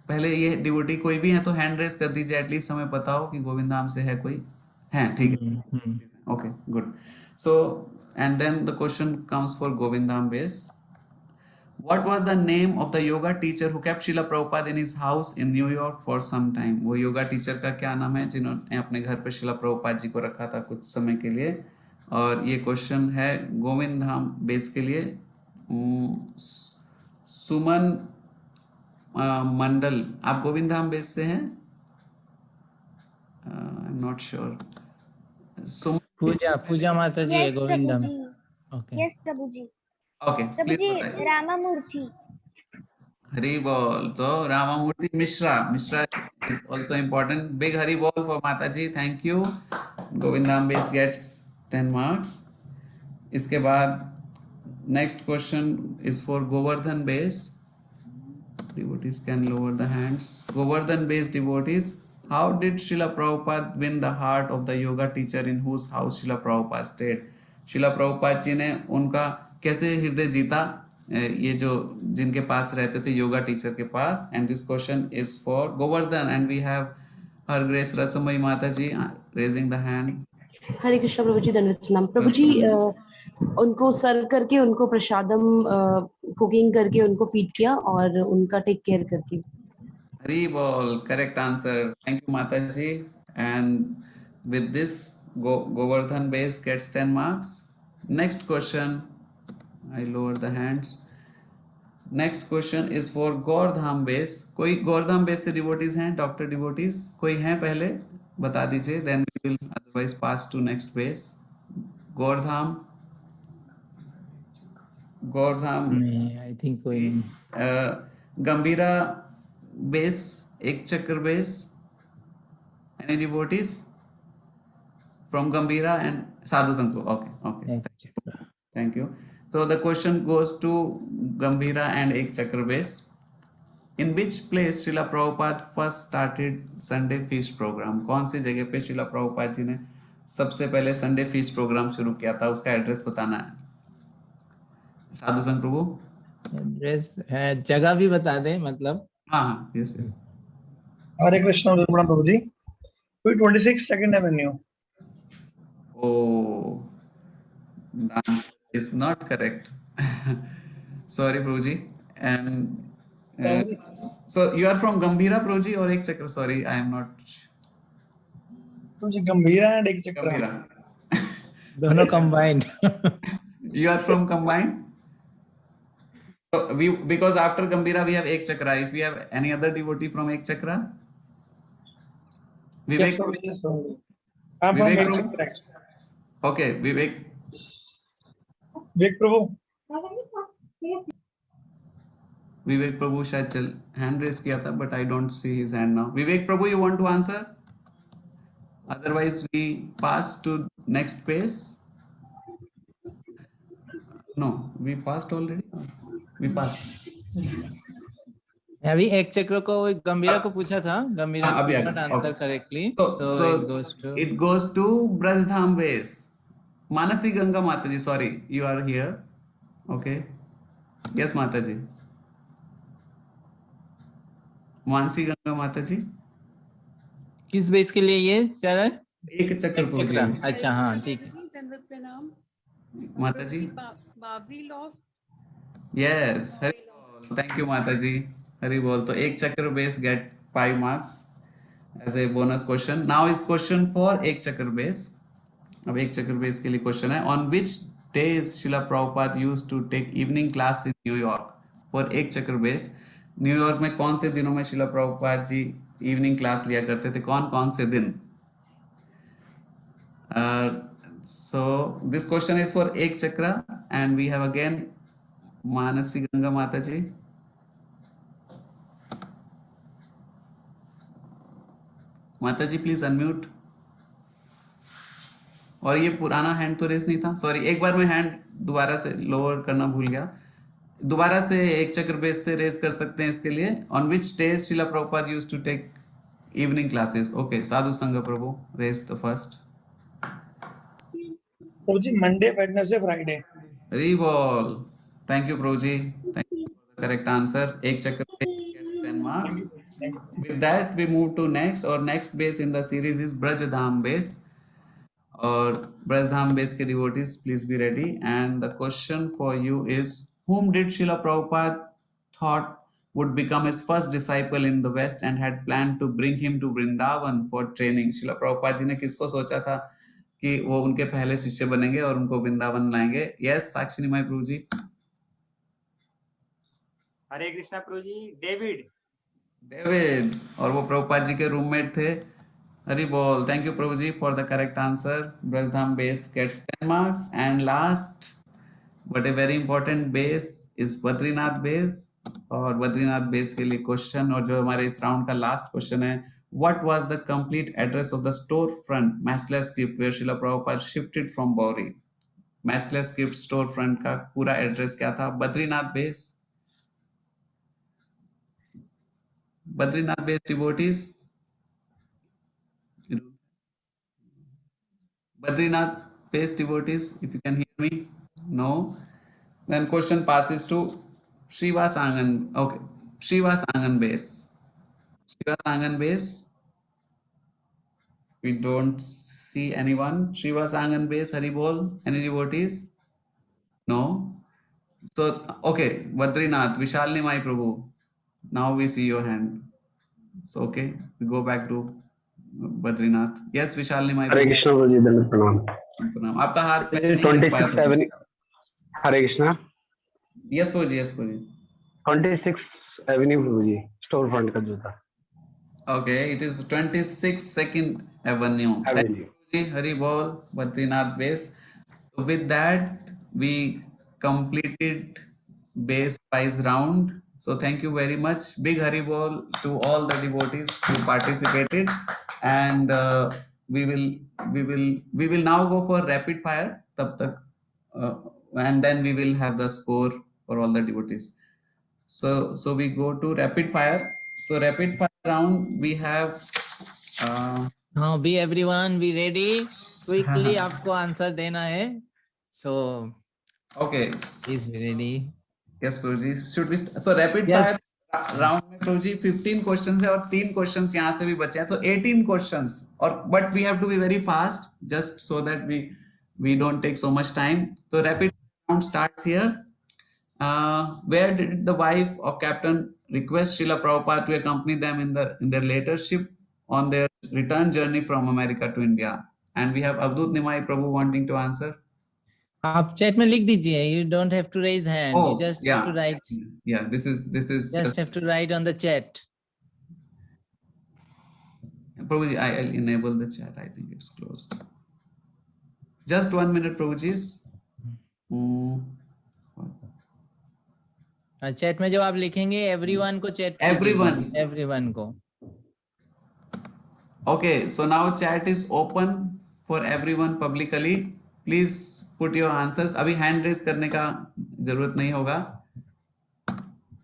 पहले ये डिवोटी कोई भी है तो हैंड रेस कर दीजिए, एटलीस्ट हमें पता हो कि गोविंद धाम से है कोई है। ठीक है, okay good. So and then the question comes for Govind Dham base. What was the name of the yoga teacher who kept Srila Prabhupada in his house in New York for some time? वो yoga teacher का क्या नाम है जिन्होंने अपने घर पे श्रीला प्रभुपाद जी को रखा था कुछ समय के लिए? और ये क्वेश्चन है गोविंद धाम बेस के लिए। सुमन मंडल, आप गोविंद धाम बेस से हैं? I am not sure. Puja Mata ji है Govind Dham. Okay yes Prabhu ji. Okay please बताइए। रामामूर्ति। हरी बोल। तो Ramamurti Mishra is also important. Big Hari bol for Mata ji, thank you. Govind Dham base gets 10 marks. इसके बाद next question is for Govardhan base. Devotees can lower the hands. Govardhan based devotees, how did Srila Prabhupada win the heart of the yoga teacher in whose house Srila Prabhupada stayed? Srila Prabhupada जी ने उनका कैसे हृदय जीता, ये जो जिनके पास रहते थे योगा टीचर के पास? And this question is for Govardhan and we have Her Grace Rasamai Mata ji raising the hand. हरे कृष्ण प्रभु जी, धन्यवाद प्रणाम प्रभु जी। उनको सर्व करके, उनको प्रसादम कुकिंग करके उनको फीड किया और उनका टेक केयर करके। हरी bol, correct answer, thank you Mata ji. And with this Govardhan base gets 10 marks. Next question, I lower the hands. Next question is for Gaurdham base. कोई गौरधाम बेस से डिवोटीज हैं? डॉक्टर डिवोटीज कोई हैं? पहले बता दीजिए, then we will otherwise pass to next base. Gaurdham I think कोई Gambhira base, एक चक्र base, any devotees from Gambhira and साधु संतो? Okay thank you. So the question goes to Gambhira and Ek Chakra base. In which place Srila Prabhupada first started Sunday feast program? कौन सी जगह पे श्रीला प्रभुपाद जी ने सबसे पहले संडे फीस्ट प्रोग्राम शुरू किया था? उसका एड्रेस बताना है। साधु संत प्रभु, एड्रेस है, जगह भी बता दें मतलब। हाँ yes. Hare Krishna Prabhu ji, 26 Second Avenue। Oh, the answer is not correct. Sorry Prabhuji. And so you are from Gambhira Prabhuji or Ek Chakra? Sorry, I am not. Prabhuji, Gambhira and Ek Chakra. Gambhira. दोनों combined. You are from combined? So because after Gambhira we have Ek Chakra. If we have any other devotee from Ek Chakra? Vivek? Yes, I'm from Ek Chakra. Okay, Vivek. Vivek Prabhu. Vivek Prabhu शायद hand raise किया था, but I don't see his hand now. Vivek Prabhu, you want to answer? Otherwise, we pass to next page. No, we passed already. We passed. अभी एक चक्र को गंभीरा को पूछा था, गंभीरा अभी could आ not गया. answer Okay. correctly, So it goes to Brajadham base. Manasi Ganga Mataji, sorry, you are here. Okay. Yes, Mataji. Mansi Ganga माताजी किस बेस के लिए ये चरण? एक चक्र पूछ रहे हैं. अच्छा, हाँ, ठीक है. माताजी यस, हरि बोल. थैंक यू माताजी, हरि बोल. तो एक चक्र base gate 5 marks as a bonus question. Now is question for एक चक्र बेस. अब एक चक्र बेस के लिए क्वेश्चन है, on which days Srila Prabhupada used to take evening class in New York? For एक चक्र बेस, न्यूयॉर्क में कौन से दिनों में श्रीला प्रभुपाद जी इवनिंग क्लास लिया करते थे, कौन कौन से दिन? So this question is for एक चक्र and we have again Mansi Ganga माता जी. माता जी प्लीज अनम्यूट. और ये पुराना हैंड तो रेस नहीं था, सॉरी, एक बार मैं हैंड दोबारा से लोअर करना भूल गया. दोबारा से एक चक्र बेस से रेस कर सकते हैं इसके लिए. On which days Srila Prabhupada used to take evening classes? Okay, Sadhu Sangh Prabhu raise the first. Prabhu ji Monday, Wednesday, Friday. रिवॉल. Thank you Prabhu ji, thank you for the correct answer. एक चक्र base gets 10 marks. With that we move to next, or next base in the series is Brajadham base. और Brajdham base के devotees please be ready. And the question for you is, whom did Srila Prabhupada thought would become his first disciple in the West and had planned to bring him to Vrindavan for training? Srila Prabhupada ji ने किसको सोचा था कि वो उनके पहले शिष्य बनेंगे और उनको वृंदावन लाएंगे? Yes, Sakshi Nimai Prabhu ji. Hare Krishna Prabhu ji. David. David, और वो प्रभुपाद जी के रूममेट थे. हरि बोल. Thank you Prabhu ji for the correct answer. Brajdham base gets 10 marks. And last but a very important base is Badrinath base. और बद्रीनाथ बेस के लिए क्वेश्चन, और जो हमारे इस राउंड का लास्ट क्वेश्चन है, what was the complete address of the store front Matchless Gift where Srila Prabhupada shifted from Bowery? Matchless Gift store front का पूरा एड्रेस क्या था? Badrinath base. Badrinath base devotees, Badrinath base devotees, if you can hear me. No. Then question passes to Srivas Angan. Okay, Srivas Angan base. Srivas Angan base. We don't see anyone. Srivas Angan base, Hari Bol. Any devotees? No. So okay, Badrinath, Vishalni Mai Prabhu. Now we see your hand. So okay, we go back to Badrinath. Yes, Vishal Nimai. Hare Krishna Prabhu ji, दंडवत प्रणाम. प्रणाम. आपका हाथ पहले नहीं लग 26 पाया था. Hare Krishna. Yes Prabhu ji, yes Prabhu ji. 26 avenue Prabhu ji, store front का जूता. Okay, it is 26 second avenue. Hari bol. Badrinath base. So with that we completed base wise round. So thank you very much. Big Hari Bol to all the devotees who participated. And we will now go for rapid fire tab tak, and then we will have the score for all the devotees. So we go to rapid fire. So rapid fire round we have be everyone be ready. Quickly आपको answer देना है. So okay, is ready. Yes Prabhuji, should we so rapid fire round में Prabhuji 15 questions है और 3 questions यहाँ से भी बचे हैं. So 18 क्वेश्चंस, और but we have to be very fast just so that we don't take so much time. So rapid round starts here. Where did the wife of Captain request Srila Prabhupada to accompany them in their later ship on their return journey from America to India? And we have Avdut Nimai Prabhu wanting to answer. आप chat में लिख दीजिए. You don't have to raise hand. You just have to write. Yeah, this is just have to write on the chat. Prabhuji, I'll enable the chat. I think it's closed. Just 1 minute, Prabhuji. Chat में जब आप लिखेंगे everyone को chat everyone को. Okay, so now chat is open for everyone publicly. Please put your answers. अभी hand raise करने का जरूरत नहीं होगा.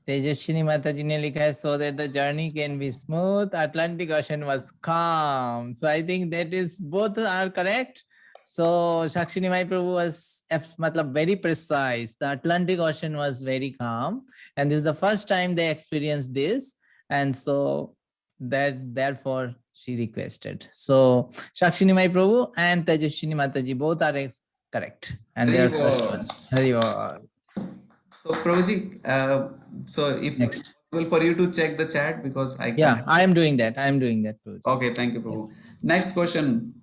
तेजस्विनी माता जी ने लिखा है so that the journey can be smooth. Atlantic Ocean was calm. So I think that is both are correct. So Shakshini Mai Prabhu was matlab very precise. The Atlantic Ocean was very calm, and this is the first time they experienced this, and so therefore she requested. So Shakshini Mai Prabhu and Tejaswini Mataji both are correct, and they are first ones. Hari Bol. So Prabhuji, so if it's possible for you to check the chat because I can't. Yeah, I am doing that. I am doing that, Prabhuji. Okay, thank you, Prabhu. Next question.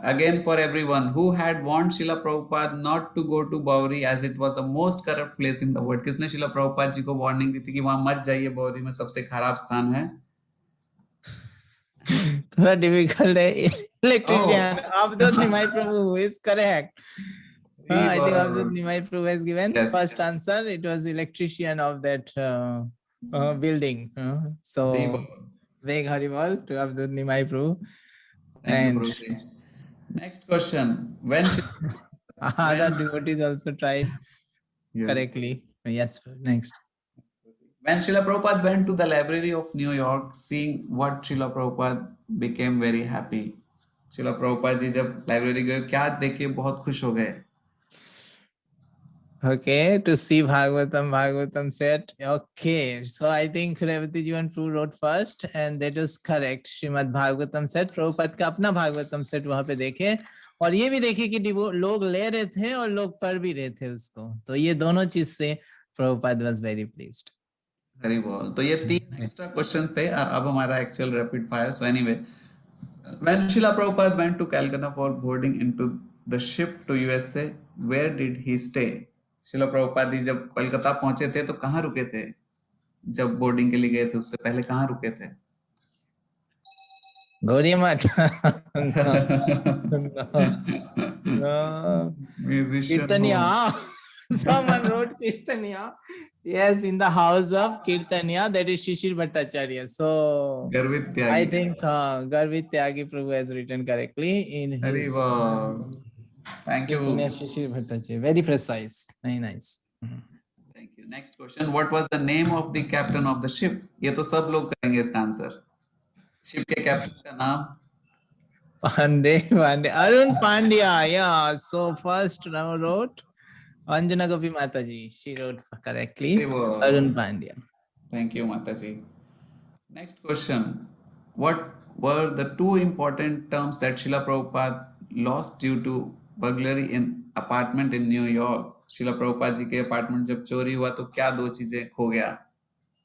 Again for everyone who had warned Srila Prabhupada not to go to Bauri as it was the most corrupt place in the world. किसने Srila Prabhupada जी को warning दी थी कि वहां मत जाइए, बावरी में सबसे खराब स्थान है? थोड़ा difficult है. Electrician Avadut Nimai Prabhu is correct. I think Avadut Nimai Prabhu has given first answer. It was electrician of that building. So Veg Haribol to Avadut Nimai Prabhu. Thank you, Prabhuji. Next question. When other devotees also tried correctly. Yes, next. When Srila Prabhupada went to the library of New York, seeing what Srila Prabhupada became very happy. Srila Prabhupada जी जब library गए क्या देख के बहुत खुश हो गए? Okay, to see Bhagavatam said, okay, so I think Revati Jivan Prabhu wrote first and that is correct. Srimad Bhagavatam said, Prabhupada का अपना Bhagavatam said वहाँ पे देखे और ये भी देखे कि लोग ले रहे थे और लोग पढ़ भी रहे थे उसको, तो ये दोनों चीज से Prabhupada was very pleased. Very well. तो ये 3 extra questions थे और अब हमारा actual rapid fire. So anyway, when Srila Prabhupada went to Calcutta for boarding into the ship to USA, where did he stay? शिला प्रभुपाद जी जब कलकत्ता पहुंचे थे तो कहाँ रुके थे? जब बोर्डिंग के लिए गए थे उससे पहले कहाँ रुके थे? Gauri Math. Kirtaniya. Someone wrote Kirtaniya. Yes, in the house of Kirtaniya, that is Shishir Bhattacharya. So Garvit Tyagi. I think Garvit Tyagi Prabhu has written correctly in his. Thank you. Very precise. Very nice. Thank you. Next question. What was the name of the captain of the ship? ये तो सब लोग करेंगे इसका answer. Ship के captain का नाम? Pandey. Arun Pandya. Yeah. So first wrote Anjana Gopi Mataji. She wrote correctly. Arun Pandya. Thank you, Mataji. Next question. What were the 2 important terms that Srila Prabhupada lost due to burglary in apartment in New York? Srila Prabhupada जी के apartment जब चोरी हुआ तो क्या 2 चीजें खो गया?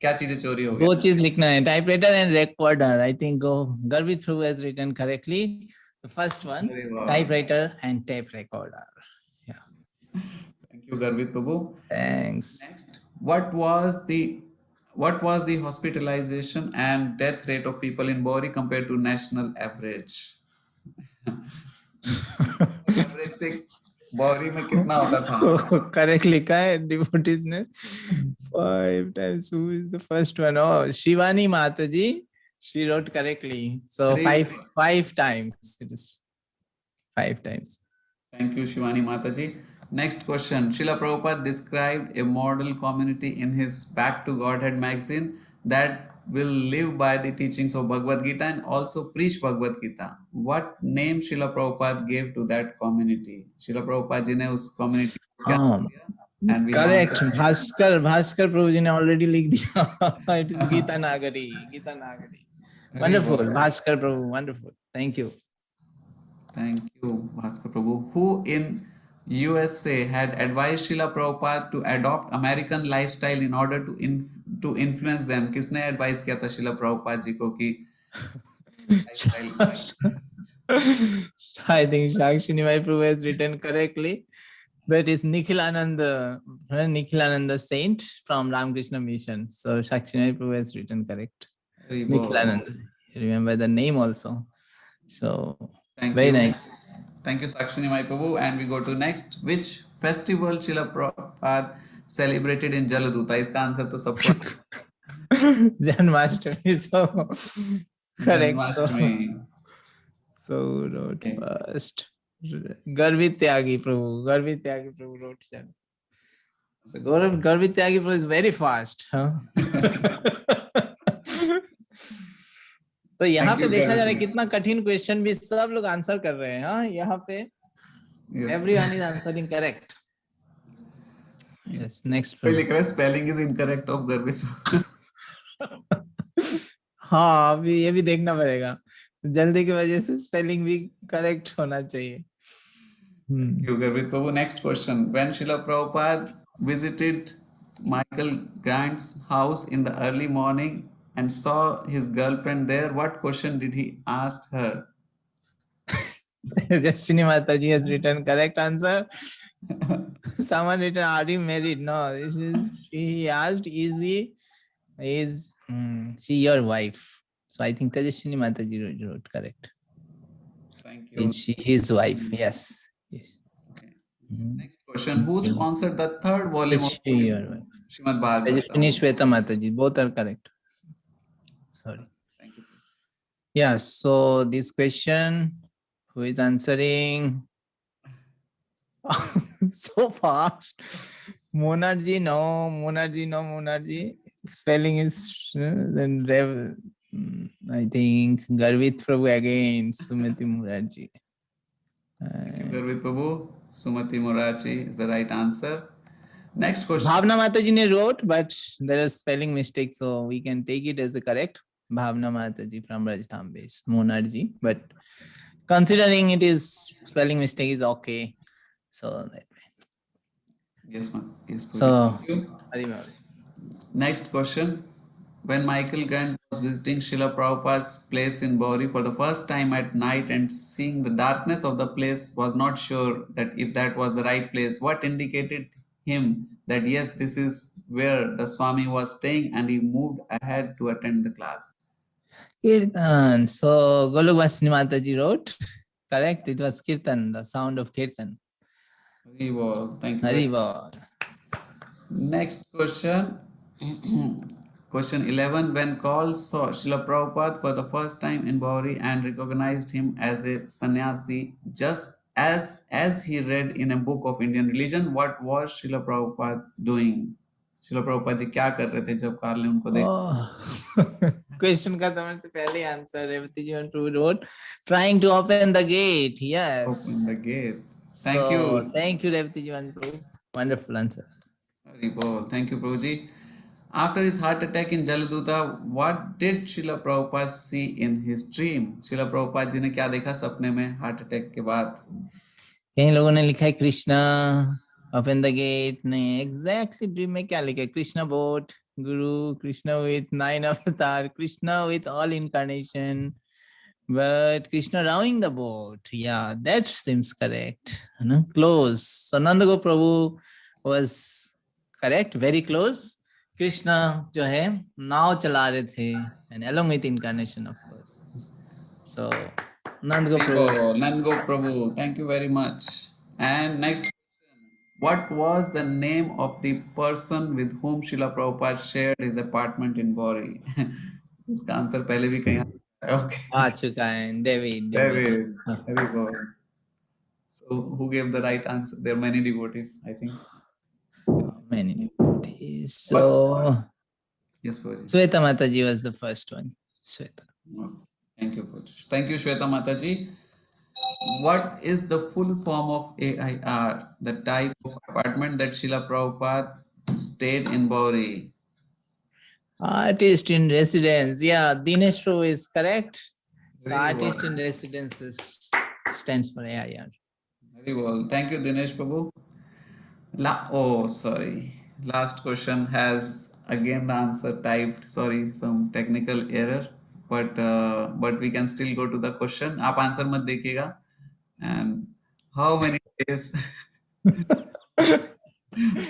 क्या चीजें चोरी हो गई? 2 चीज लिखना है, typewriter and recorder. I think Garvit Prabhu has written correctly. The first one, typewriter and tape recorder. Yeah. Thank you, Garvit Prabhu. Thanks. Next, what was the hospitalization and death rate of people in Bauri compared to national average? Average से बावरी में कितना होता था? Correct लिखा है devotees ने 5 times. Who is the first one? Oh, Shivani Mataji. She wrote correctly. So 5 times. It is 5 times. Thank you, Shivani Mataji. Next question. Srila Prabhupada described a model community in his Back to Godhead magazine that will live by the teachings of Bhagavad Gita and also preach Bhagavad Gita. What name Srila Prabhupada gave to that community? Srila Prabhupada ji ne us community ko kya diya? And we correct. Bhaskar Prabhu ji ne already लिख दिया. It is Gita Nagari. Wonderful. Bhaskar Prabhu. Wonderful. Thank you. Thank you, Bhaskar Prabhu. Who in USA had advised Srila Prabhupada to adopt American lifestyle in order to influence them? किसने advise किया था Srila Prabhupada जी को कि I think Shakshini Mai Prabhu has written correctly. That is Nikhilananda Saint from Ramakrishna Mission. So Shakshini Mai Prabhu has written correct. Nikhilananda. Remember the name also. So very nice. Thank you, Shakshini Mai Prabhu. And we go to next. Which festival Srila Prabhupada celebrated in Jaladuta? इसका answer तो सबको Janmashtami. So correct. Janmashtami. So who wrote first? Garvit Tyagi Prabhu wrote that. So Garvit Tyagi Prabhu is very fast, huh? तो यहाँ पे देखा जा रहा है कितना कठिन क्वेश्चन भी सब लोग आंसर कर रहे हैं, हाँ यहाँ पे everyone is answering correct. Yes, next. लिख रहा है spelling is incorrect of Garvit. हाँ अभी ये भी देखना पड़ेगा, जल्दी की वजह से स्पेलिंग भी करेक्ट होना चाहिए. You Garvit Prabhu. Next question. When Srila Prabhupada visited Michael Grant's house in the early morning and saw his girlfriend there, what question did he ask her? Destiny Mataji has written correct answer. Someone written, are you married? No, she asked, is she your wife? So I think Tejaswini Mataji wrote correct. Thank you. Is she his wife? Yes. Okay. Next question. Who sponsored the third volume of Srimad Bhagavatam? Tejaswini Shweta Mataji. Both are correct. Sorry. Thank you. Yeah, so this question, who is answering? So fast. Monarji, no. Monarji. Spelling is then Rev. I think Garvit Prabhu again. Sumati Murarji. Garvit Prabhu. Sumati Murarji is the right answer. Next question. Bhavna Mataji ne wrote, but there is spelling mistake, so we can take it as a correct. Bhavna Mataji from Rajasthan-based Monarji, but considering it is spelling mistake is okay. So that way. Yes, ma'am. Yes, so thank you. Next question. When Michael Grant was visiting Srila Prabhupada's place in Bauri for the first time at night and seeing the darkness of the place, was not sure that if that was the right place, what indicated him that yes, this is where the Swami was staying, and he moved ahead to attend the class? Kirtan. So Golok Vasini Mataji wrote, correct? It was Kirtan, the sound of Kirtan. Haribol. Thank you. Haribol. Next question. Question 11. When Kaul saw Srila Prabhupada for the first time in Bauri and recognized him as a sannyasi, just as he read in a book of Indian religion, what was Srila Prabhupada doing? Srila Prabhupada जी क्या कर रहे थे जब Karl ने उनको देखा? Question का समझ से पहले answer Revati Jivan Prabhu wrote, trying to open the gate. Yes. Open the gate. Thank you. Thank you, Revati Jivan Prabhu. Wonderful answer. Haribol. Thank you, Prabhuji. After his heart attack in Jaladuta, what did Srila Prabhupada see in his dream? Srila Prabhupada जी ने क्या देखा सपने में heart attack के बाद? कई लोगों ने लिखा है कृष्णा ओपन द गेट, नहीं एग्जैक्टली ड्रीम में क्या लिखा है? Krishna boat, Guru, Krishna with 9 अवतार, Krishna with all incarnation, but Krishna rowing the boat. Yeah, that seems correct. Close. So Nanda Prabhu was correct, very close. Krishna जो है नाव चला रहे थे, and along with incarnation, of course. So Nanda Prabhu, thank you very much. And next question. What was the name of the person with whom Srila Prabhupada shared his apartment in Bauri? इसका answer पहले भी कहीं okay. आ चुका है, David. David. Very good. So who gave the right answer? There are many devotees, I think. Many devotees. So yes, Prabhuji. Shweta Mataji was the first one. Shweta. Thank you, Prabhuji. Thank you, Shweta Mataji. What is the full form of AIR, the type of apartment that Srila Prabhupada stayed in Bauri? Artist in residence. Yeah, Dinesh Prabhu is correct. So Very artist well. in residence stands for AIR. Very well. Thank you, Dinesh Prabhu. Oh, sorry. Last question has again the answer typed. Sorry, some technical error. But we can still go to the question. आप answer मत देखिएगा. And how many days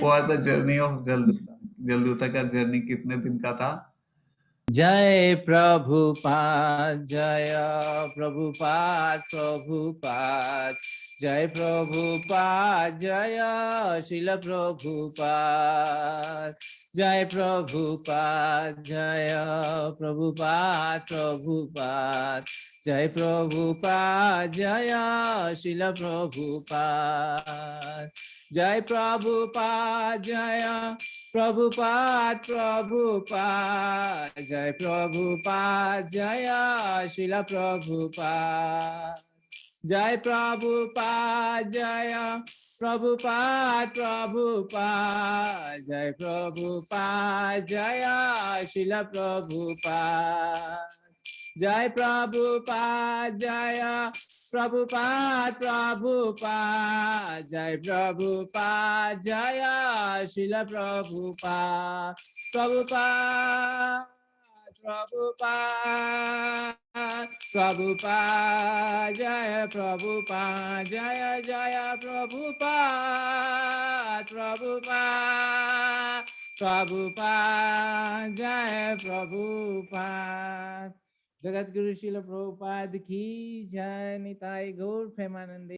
was the journey of Jalduta? जलदूता का journey कितने दिन का था? जय प्रभुपाद, जय प्रभुपाद, प्रभुपाद, जय प्रभुपाद, जय श्रील प्रभुपाद, जय प्रभुपाद, जय प्रभुपाद, प्रभुपाद, जय प्रभुपाद जय शिल प्रभुपाद जय प्रभुपाद जय प्रभुपाद प्रभुपाद जय प्रभुपाद जय शिल प्रभुपाद जय प्रभुपाद जय प्रभुपाद प्रभुपाद जय प्रभुपाद जय शिल प्रभुपाद जय प्रभुपाद जय प्रभुपाद प्रभुपाद जय प्रभुपाद जय शिल प्रभुपाद प्रभुपाद प्रभुपाद प्रभुपाद जय प्रभुपाद जय जय प्रभुपाद प्रभुपाद प्रभुपाद जय प्रभुपाद। जगत गुरु शिल प्रभुपाद की जय। निताई गौर प्रेमानंदे।